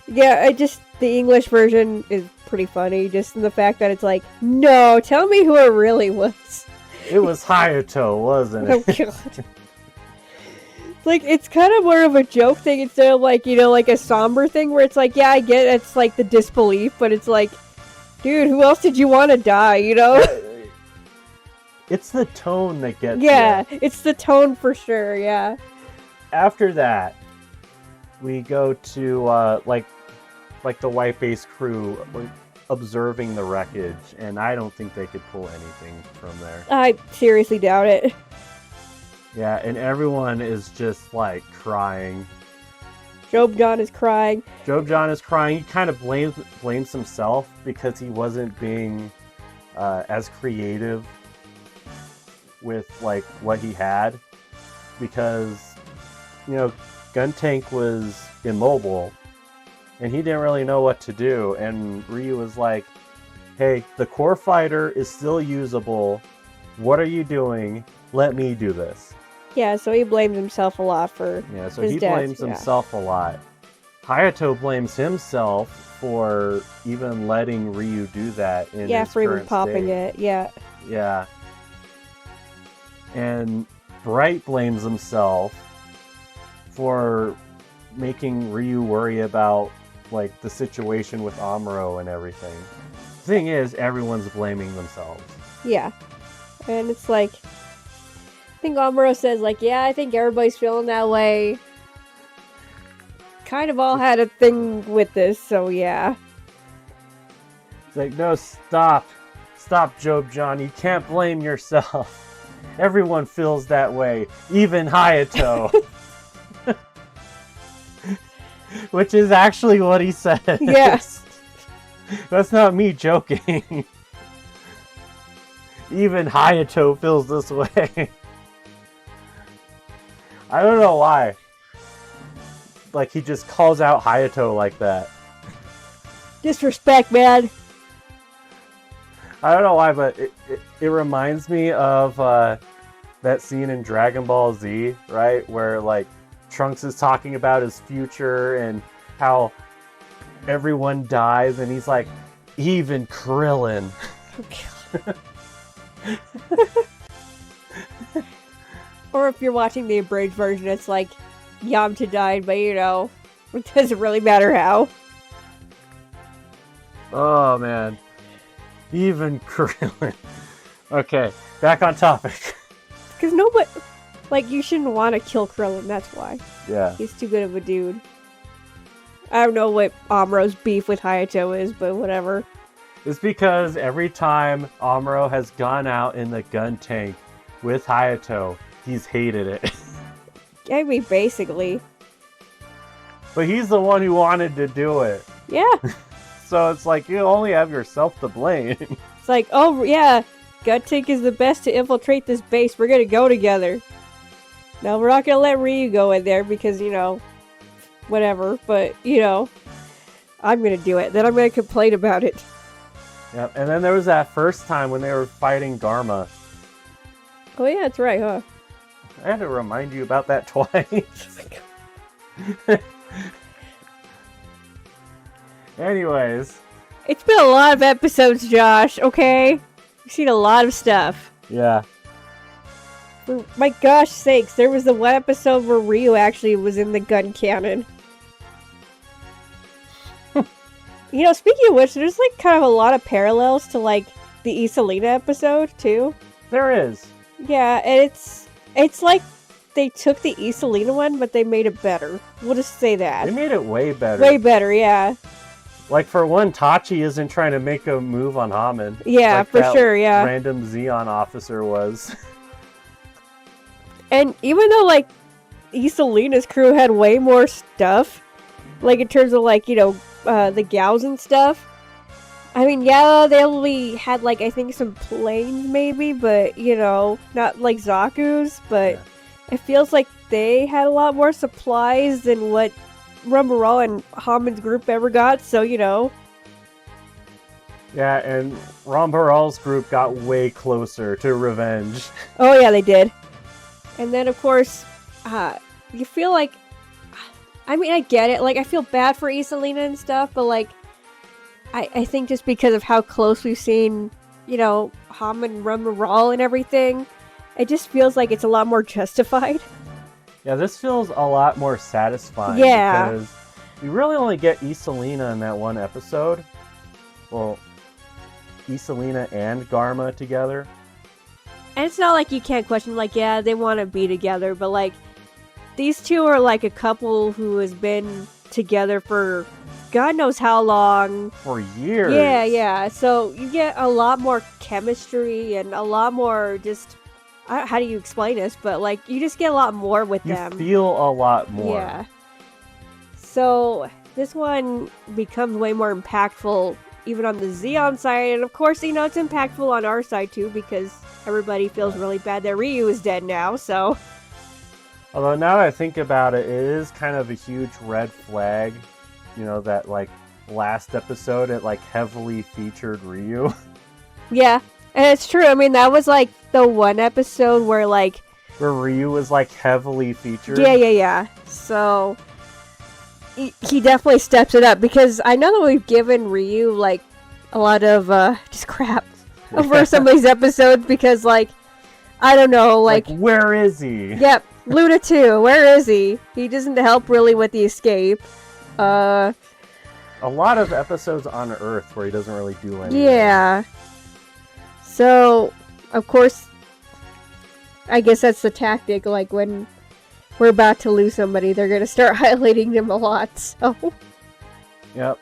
yeah, the English version is pretty funny, just in the fact that it's like, no, tell me who it really was. It was Hayato, wasn't it? Oh god. Like, it's kind of more of a joke thing instead of, like, you know, like a somber thing where it's like, yeah, I get it's like the disbelief, but it's like, dude, who else did you want to die, you know? It's the tone that gets Yeah, you. it's the tone for sure, yeah. After that, we go to, like the White Base crew observing the wreckage, and I don't think they could pull anything from there. I seriously doubt it. Yeah, and everyone is just, like, crying. Job John is crying. Job John is crying. He kind of blames himself because he wasn't being as creative with, like, what he had. Because, you know, Guntank was immobile, and he didn't really know what to do. And Ryu was like, hey, the core fighter is still usable. What are you doing? Let me do this. Yeah, so he blames himself a lot for so his he death, blames himself a lot. Hayato blames himself for even letting Ryu do that in his for even current popping state. it, yeah. Yeah. And Bright blames himself for making Ryu worry about, like, the situation with Amuro and everything. Thing is, everyone's blaming themselves. Yeah. And it's like, I think Amuro says, like, yeah, I think everybody's feeling that way. Kind of all had a thing with this, so yeah. It's like, no, stop. Stop, Job John. You can't blame yourself. Everyone feels that way. Even Hayato. Which is actually what he says. Yes. That's not me joking. Even Hayato feels this way. I don't know why. Like, he just calls out Hayato like that. Disrespect, man. I don't know why, but it reminds me of that scene in Dragon Ball Z, right? Where, like, Trunks is talking about his future and how everyone dies, and he's like, even Krillin. Or if you're watching the abridged version, it's like, Yamcha died, but you know, it doesn't really matter how. Oh, man. Even Krillin. Okay, back on topic. Because nobody... Like, you shouldn't want to kill Krillin, that's why. Yeah. He's too good of a dude. I don't know what Amuro's beef with Hayato is, but whatever. It's because every time Amuro has gone out in the gun tank with Hayato, he's hated it. I mean, basically. But he's the one who wanted to do it. Yeah. So it's like, you only have yourself to blame. It's like, oh, yeah, gun tank is the best to infiltrate this base. We're gonna go together. No, we're not gonna let Ryu go in there because, you know, whatever. But, you know, I'm gonna do it. Then I'm gonna complain about it. Yep, and then there was that first time when they were fighting Garma. Oh, yeah, that's right, huh? I had to remind you about that twice. Anyways. It's been a lot of episodes, Josh, okay? We've seen a lot of stuff. Yeah. For my gosh sakes, there was the one episode where Ryu actually was in the gun cannon. You know, speaking of which, there's like kind of a lot of parallels to like the Isolina episode too. There is. Yeah, and it's like they took the Isolina one, but they made it better. We'll just say that. They made it way better. Way better, yeah. Like, for one, Tachi isn't trying to make a move on Haman. Yeah, like for that sure, yeah. Random Xeon officer was. And even though, like, Isolina's crew had way more stuff, like, in terms of, like, you know, the gals and stuff, I mean, yeah, they only had, like, I think some planes, maybe, but, you know, not like Zaku's, but Yeah. it feels like they had a lot more supplies than what Rumbarol and Haman's group ever got, so, you know. Yeah, and Rambaral's group got way closer to revenge. Oh, yeah, they did. And then, of course, you feel like... I mean, I get it. Like, I feel bad for Isolina and stuff, but, like, I think just because of how close we've seen, you know, Haman and Rumbarol and everything, it just feels like it's a lot more justified. Yeah, this feels a lot more satisfying. Yeah. Because we really only get Isolina in that one episode. Well, Isolina and Garma together. And it's not like you can't question, like, yeah, they want to be together, but, like, these two are, like, a couple who has been together for God knows how long. For years. Yeah, yeah. So you get a lot more chemistry and a lot more just... how do you explain this? But, like, you just get a lot more with them. You feel a lot more. Yeah. So, this one becomes way more impactful even on the Xeon side. And, of course, you know, it's impactful on our side, too, because everybody feels really bad that Ryu is dead now, so... Although, now that I think about it, it is kind of a huge red flag. You know, that, like, last episode, it, like, heavily featured Ryu. Yeah. And it's true. I mean, that was, like, the one episode where, like... Where Ryu was, like, heavily featured. Yeah. So... He definitely steps it up, because I know that we've given Ryu, like, a lot of, just crap over some of these episodes, because, like, I don't know, like... where is he? Yep, Luna 2, where is he? He doesn't help really with the escape. A lot of episodes on Earth where he doesn't really do anything. Yeah. So, of course, I guess that's the tactic, like, when we're about to lose somebody, they're gonna start highlighting them a lot, so... Yep.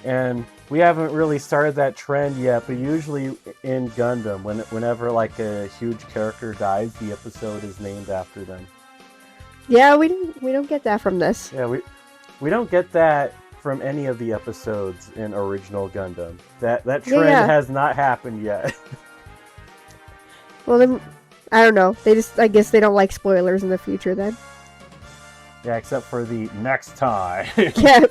And we haven't really started that trend yet, but usually in Gundam, whenever, like, a huge character dies, the episode is named after them. Yeah, we don't get that from this. Yeah, we don't get that from any of the episodes in original Gundam. That trend has not happened yet. Well, then, I don't know. I guess they don't like spoilers in the future, then. Yeah, except for the next time. Yeah.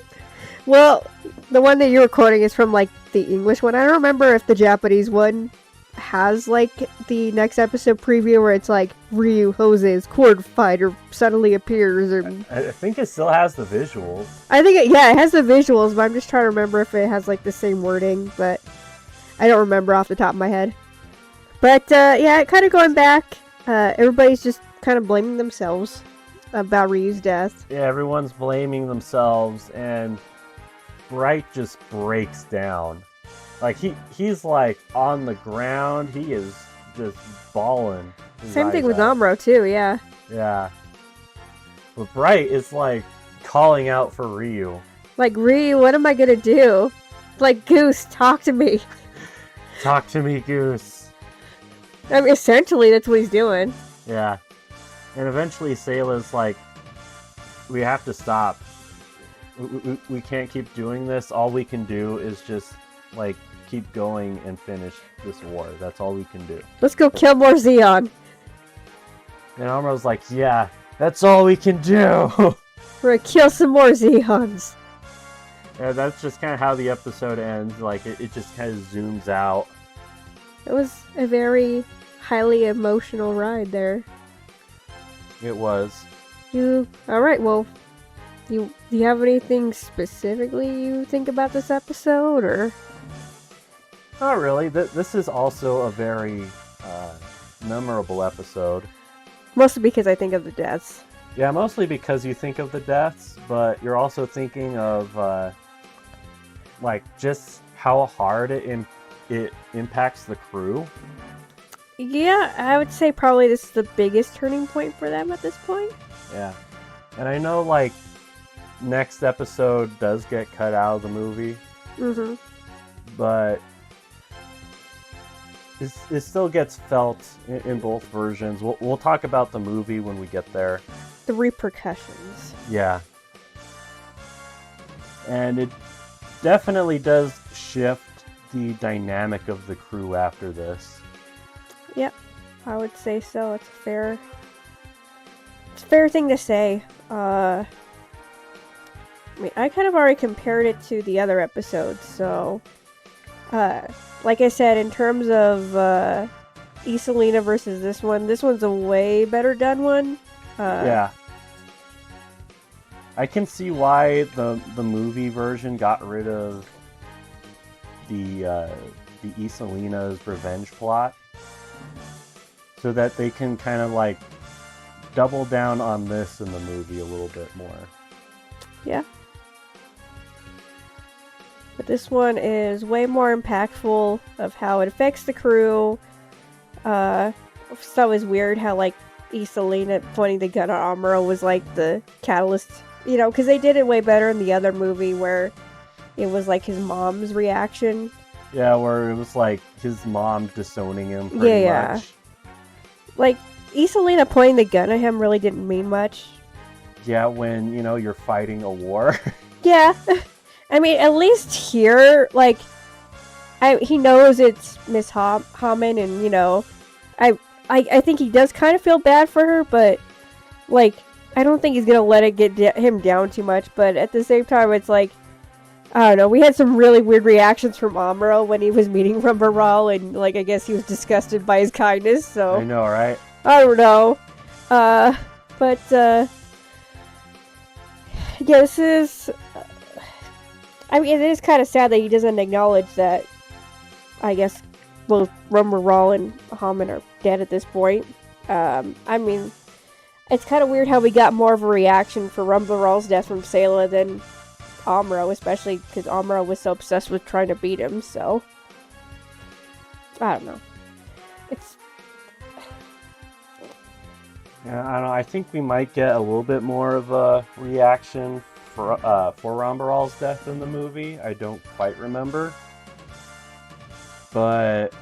Well, the one that you were quoting is from, like, the English one. I don't remember if the Japanese one has, like, the next episode preview where it's like, Ryu Jose's cord fighter suddenly appears, or... I think it still has the visuals. I think, it has the visuals, but I'm just trying to remember if it has, like, the same wording, but I don't remember off the top of my head. But, yeah, kind of going back, everybody's just kind of blaming themselves about Ryu's death. Yeah, everyone's blaming themselves, and Bright just breaks down. Like he's like on the ground. He is just bawling. His Same thing eyes with out. Amuro too. Yeah. Yeah. But Bright is like calling out for Ryu. Like, Ryu, what am I gonna do? Like, Goose, talk to me. Talk to me, Goose. I mean, essentially, that's what he's doing. Yeah. And eventually Sayla's like, we have to stop. We can't keep doing this. All we can do is just, like, keep going and finish this war. That's all we can do. Let's go kill more Zeon. And Amuro's like, yeah, that's all we can do. We're gonna kill some more Zeons. Yeah, that's just kind of how the episode ends. Like, it just kind of zooms out. It was a very highly emotional ride there. It was. Alright, well, do you have anything specifically you think about this episode, or? Not really. This is also a very memorable episode. Mostly because I think of the deaths. Yeah, mostly because you think of the deaths, but you're also thinking of, like, just how hard it impacts the crew. Yeah, I would say probably this is the biggest turning point for them at this point. Yeah. And I know, like, next episode does get cut out of the movie, Mm-hmm. but it still gets felt in both versions. We'll talk about the movie when we get there. The repercussions. Yeah. And it definitely does shift the dynamic of the crew after this. Yep, I would say so. It's a fair thing to say. I mean, I kind of already compared it to the other episodes, so like I said, in terms of Isolina versus this one's a way better done one. Yeah. I can see why the movie version got rid of the Isolina's revenge plot, so that they can kind of like double down on this in the movie a little bit more. Yeah. But this one is way more impactful of how it affects the crew. I thought it was weird how, like, Isolina pointing the gun at Amuro was, like, the catalyst. You know, because they did it way better in the other movie where it was, like, his mom's reaction. Yeah, where it was, like, his mom disowning him pretty much. Like, Isolina pointing the gun at him really didn't mean much. Yeah, when, you know, you're fighting a war. Yeah. I mean, at least here, like, he knows it's Miss Hammond, and, you know, I think he does kind of feel bad for her, but, like, I don't think he's gonna let it get him down too much, but at the same time, it's like, I don't know, we had some really weird reactions from Amuro when he was meeting Rumbarral, and, like, I guess he was disgusted by his kindness, so... I know, right? I don't know. Yeah, this is... I mean, it is kind of sad that he doesn't acknowledge that, I guess, both Rumbarral and Hammond are dead at this point. I mean, it's kind of weird how we got more of a reaction for Rumbarral's death from Sayla than Amuro, especially because Amuro was so obsessed with trying to beat him, so... I don't know. It's... Yeah, I don't know. I think we might get a little bit more of a reaction for Rambaral's death in the movie. I don't quite remember. But...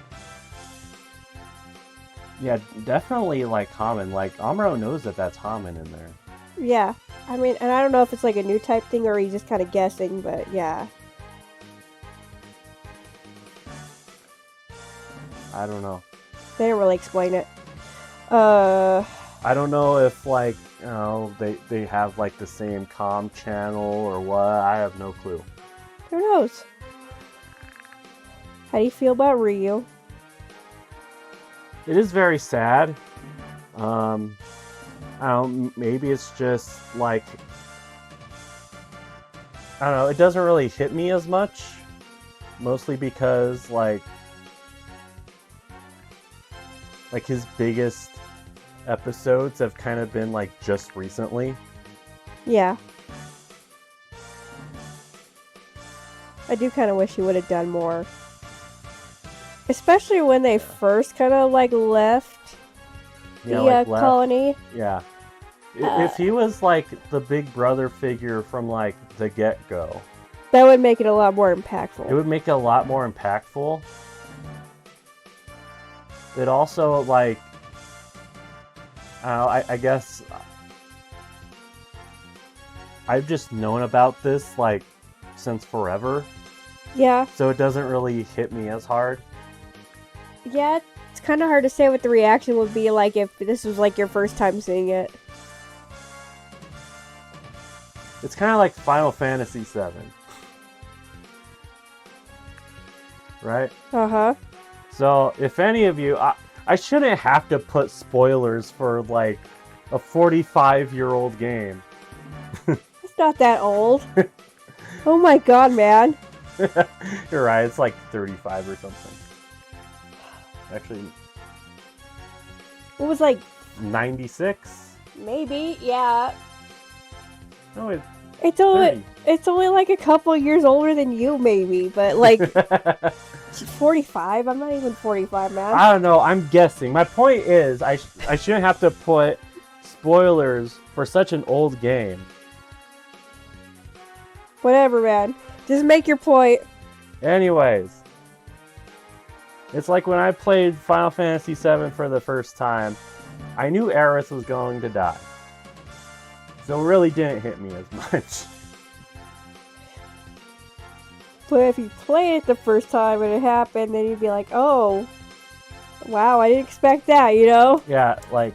yeah, definitely, like, Hammond. Like, Amuro knows that that's Hammond in there. Yeah. I mean, and I don't know if it's like a new type thing or he's just kind of guessing, but yeah. I don't know. They didn't really explain it. I don't know if, like, you know, they have, like, the same comm channel or what. I have no clue. Who knows? How do you feel about Ryu? It is very sad. I don't know, maybe it's just, like... I don't know, it doesn't really hit me as much. Mostly because, like his biggest episodes have kind of been, like, just recently. Yeah. I do kind of wish he would have done more. Especially when they first kind of like left Yeah, the like left. colony. Yeah. If he was like the big brother figure from like the get-go, that would make it a lot more it impactful. would make it a lot more impactful. It also like, I guess I've just known about this like since forever, Yeah, so it doesn't really hit me as hard. yeah. It's kind of hard to say what the reaction would be like if this was like your first time seeing it. It's kind of like Final Fantasy VII, right? Uh-huh. So if any of you, I shouldn't have to put spoilers for like a 45-year-old game. It's not that old. Oh my god, man. You're right, it's like 35 or something. Actually, It was like 96? maybe, yeah. No, it's It's only 30. it's only like a couple years older than you, maybe, but like 45. I'm not even 45, man. I don't know, I'm guessing. My point is, I shouldn't have to put spoilers for such an old game. Whatever, man. Just make your point. Anyways, it's like when I played Final Fantasy VII for the first time, I knew Aerith was going to die. So it really didn't hit me as much. But if you play it the first time and it happened, then you'd be like, oh, wow, I didn't expect that, you know? Yeah, like,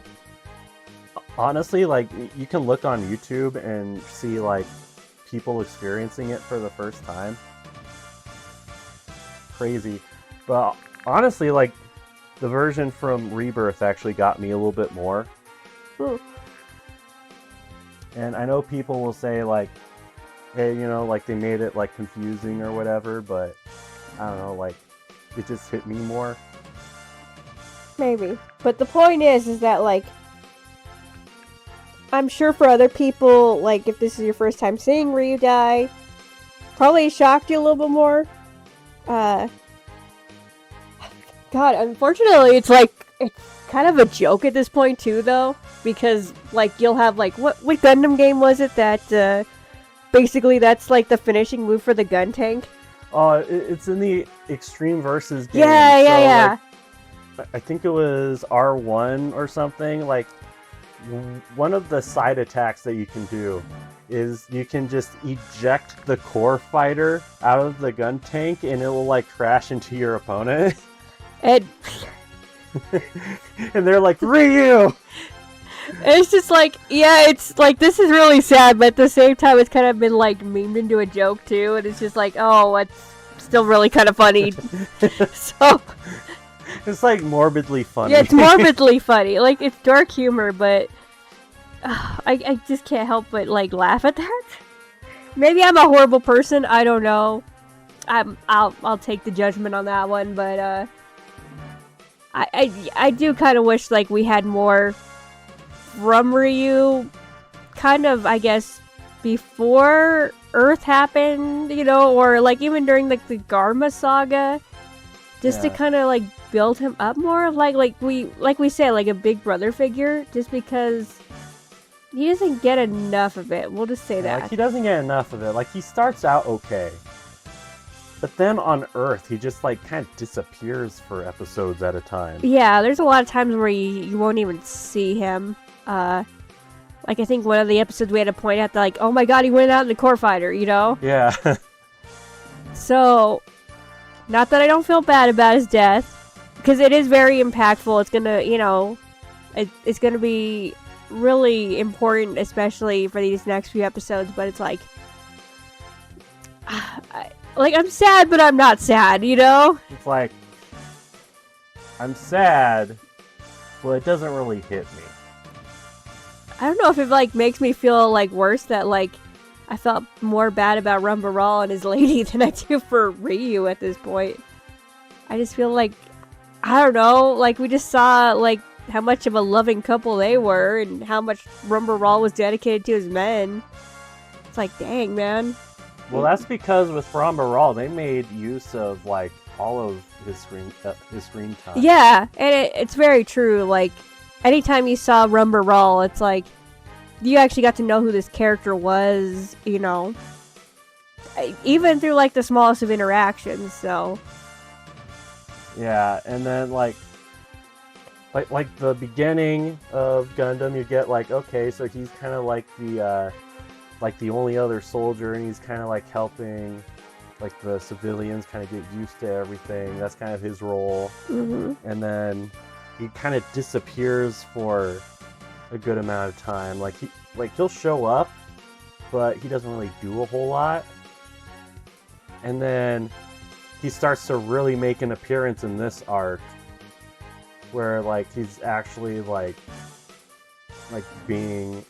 honestly, like, you can look on YouTube and see, like, people experiencing it for the first time. Crazy. But honestly, like, the version from Rebirth actually got me a little bit more. And I know people will say, like, hey, you know, like, they made it, like, confusing or whatever, but I don't know, like, it just hit me more. Maybe. But the point is that, like, I'm sure for other people, like, if this is your first time seeing Ryu die, probably shocked you a little bit more. God, unfortunately, it's like, it's kind of a joke at this point, too, though, because, like, you'll have, like, what Gundam game was it that, basically that's, like, the finishing move for the gun tank? It's in the Extreme Versus game. Yeah. Like, I think it was R1 or something, like, one of the side attacks that you can do is you can just eject the core fighter out of the gun tank and it will like crash into your opponent. And and they're like, Ryu! it's just like, yeah, it's like, this is really sad, but at the same time, it's kind of been like memed into a joke too, and it's just like, oh, it's still really kind of funny. So it's like morbidly funny. yeah, it's morbidly funny. Like, it's dark humor, but I just can't help but like laugh at that. Maybe I'm a horrible person. I don't know. I'll take the judgment on that one, but I do kind of wish like we had more from Ryu, kind of, I guess, before Earth happened, you know, or like even during like the Garma saga, just to kind of like build him up more, like we say, like a big brother figure, just because he doesn't get enough of it. We'll just say that. Like, he doesn't get enough of it. Like, he starts out okay, but then on Earth, he just like kind of disappears for episodes at a time. Yeah, there's a lot of times where you won't even see him. Like, I think one of the episodes we had to point out that, like, oh my god, he went out in the core fighter, you know? Yeah. So, not that I don't feel bad about his death, because it is very impactful. It's gonna, you know, it's gonna be really important, especially for these next few episodes, but it's like, I'm sad, but I'm not sad, you know? It's like, I'm sad, but it doesn't really hit me. I don't know if it, like, makes me feel, like, worse that, like, I felt more bad about Rumbaral and his lady than I do for Ryu at this point. I just feel like, I don't know, like, we just saw, like, how much of a loving couple they were and how much Rumbaral was dedicated to his men. It's like, dang, man. Well, that's because with Rambaral, they made use of, like, all of his screen time. Yeah, and it's very true. Like, anytime you saw Rumba Rawl, it's like you actually got to know who this character was, you know, even through like the smallest of interactions. So yeah, and then like the beginning of Gundam, you get like, okay, so he's kind of like the only other soldier, and he's kind of like helping like the civilians kind of get used to everything. That's kind of his role. mm-hmm. And then he kind of disappears for a good amount of time. Like he'll show up, but he doesn't really do a whole lot. And then he starts to really make an appearance in this arc, where like he's actually like being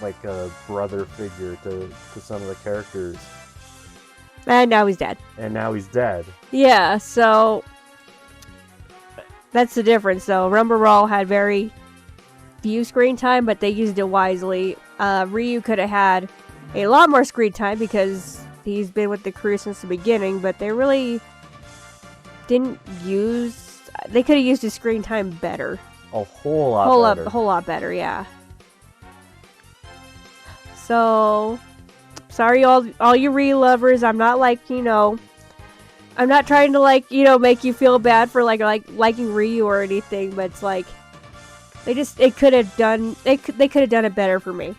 like a brother figure to some of the characters. And now he's dead. Yeah, so that's the difference, though. Rumba Rawl had very few screen time, but they used it wisely. Ryu could have had a lot more screen time because he's been with the crew since the beginning, but they really didn't use... They could have used his screen time better. A whole lot better. A whole lot better, yeah. So... Sorry, all you Ryu lovers. I'm not like, you know, I'm not trying to like, you know, make you feel bad for like liking Ryu or anything, but it's like they could have done it better for me.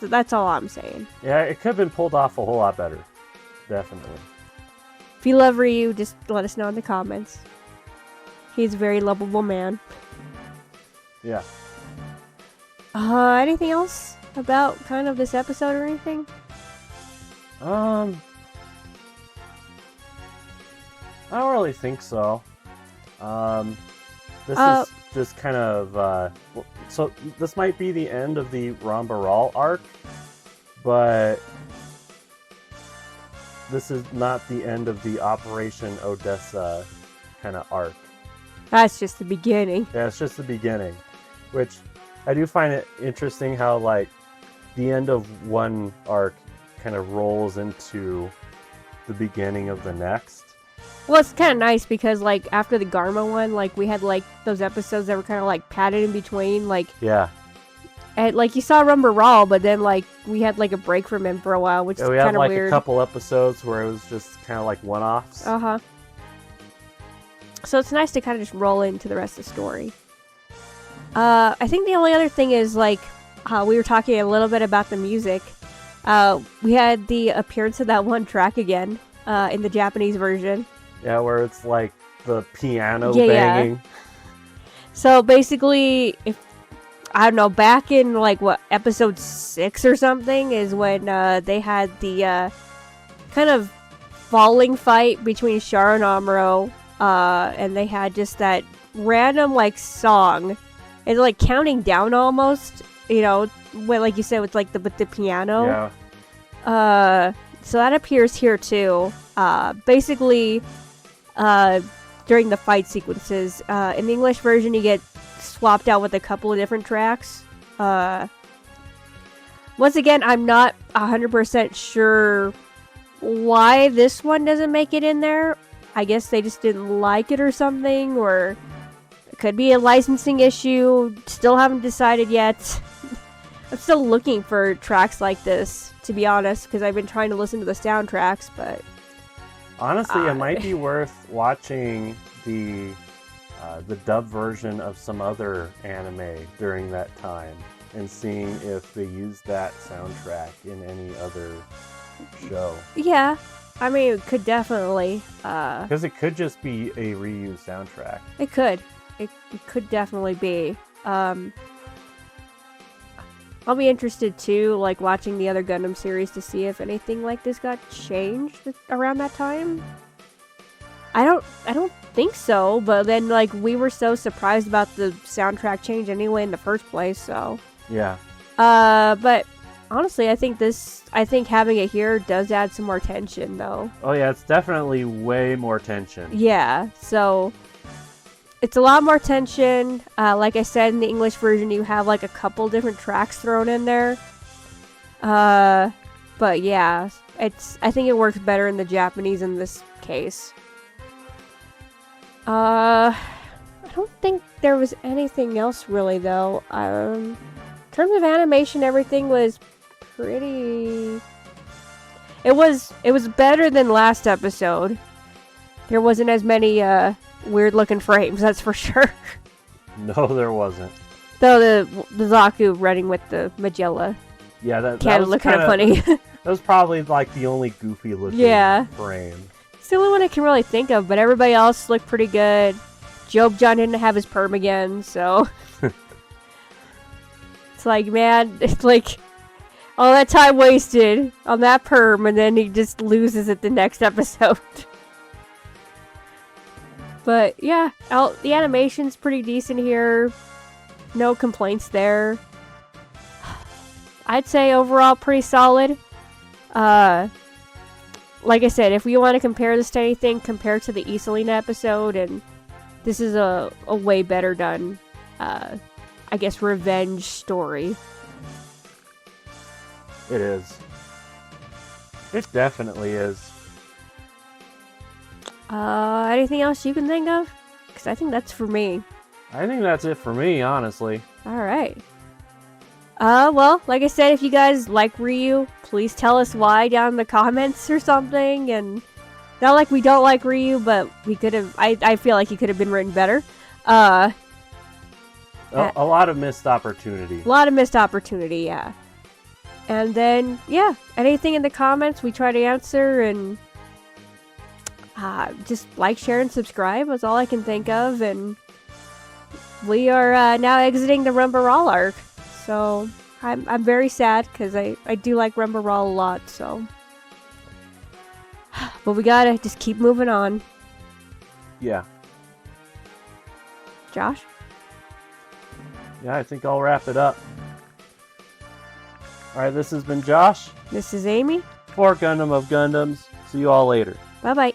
That's all I'm saying. Yeah, it could have been pulled off a whole lot better. Definitely. If you love Ryu, just let us know in the comments. He's a very lovable man. Yeah. Anything else about kind of this episode or anything? I don't really think so. This is just kind of so this might be the end of the Ramba Ral arc, but this is not the end of the Operation Odessa kind of arc. That's just the beginning. Yeah, it's just the beginning, which I do find it interesting how like the end of one arc kind of rolls into the beginning of the next. Well, it's kind of nice because, like, after the Garma one, like, we had, like, those episodes that were kind of, like, padded in between, like... Yeah. And, like, you saw Rumba Rawl, but then, like, we had, like, a break from him for a while, which is kind of weird. We had, like, a couple episodes where it was just kind of, like, one-offs. Uh-huh. So it's nice to kind of just roll into the rest of the story. I think the only other thing is, like, we were talking a little bit about the music. We had the appearance of that one track again, in the Japanese version. Yeah, where it's like the piano banging. Yeah. So basically, I don't know, back in like what, episode 6 or something is when they had the kind of falling fight between Char and Amuro, and they had just that random like song. It's like counting down almost, you know, when like you said with like with the piano. Yeah. So that appears here too. Basically, during the fight sequences, in the English version, you get swapped out with a couple of different tracks. Once again, I'm not 100% sure why this one doesn't make it in there. I guess they just didn't like it or something, or it could be a licensing issue. Still haven't decided yet. I'm still looking for tracks like this, to be honest, because I've been trying to listen to the soundtracks, but... Honestly, it might be worth watching the dub version of some other anime during that time and seeing if they used that soundtrack in any other show. Yeah, I mean, it could definitely. Because it could just be a reused soundtrack. It could. It could definitely be. I'll be interested too, like watching the other Gundam series to see if anything like this got changed around that time. I don't think so, but then like we were so surprised about the soundtrack change anyway in the first place, so. Yeah. But honestly, I think having it here does add some more tension though. Oh yeah, it's definitely way more tension. Yeah, so it's a lot more tension. Like I said, in the English version, you have like a couple different tracks thrown in there. But yeah, I think it works better in the Japanese in this case. I don't think there was anything else really though. In terms of animation, everything was pretty. It was better than last episode. There wasn't as many weird looking frames, that's for sure. No, there wasn't. Though the Zaku running with the Magella Yeah, that kind was of looked kind of funny. That was probably like the only goofy looking frame. It's the only one I can really think of, but everybody else looked pretty good. Job John didn't have his perm again, so it's like, man, it's like all that time wasted on that perm, and then he just loses it the next episode. But yeah, the animation's pretty decent here. No complaints there. I'd say overall pretty solid. Like I said, if we want to compare this to anything, compare to the Isolina episode, and this is a way better done, I guess, revenge story. It is. It definitely is. Anything else you can think of? Because I think that's for me. I think that's it for me, honestly. Alright. Well, like I said, if you guys like Ryu, please tell us why down in the comments or something, and not like we don't like Ryu, but we could have, I feel like he could have been written better. A lot of missed opportunity. A lot of missed opportunity, yeah. And then, yeah, anything in the comments we try to answer, and just like, share, and subscribe was all I can think of, and we are now exiting the Rumbarall arc, so I'm very sad, because I do like Rumbarall a lot, so. But we gotta just keep moving on. Yeah. Josh? Yeah, I think I'll wrap it up. Alright, this has been Josh. This is Amy. For Gundam of Gundams. See you all later. Bye-bye.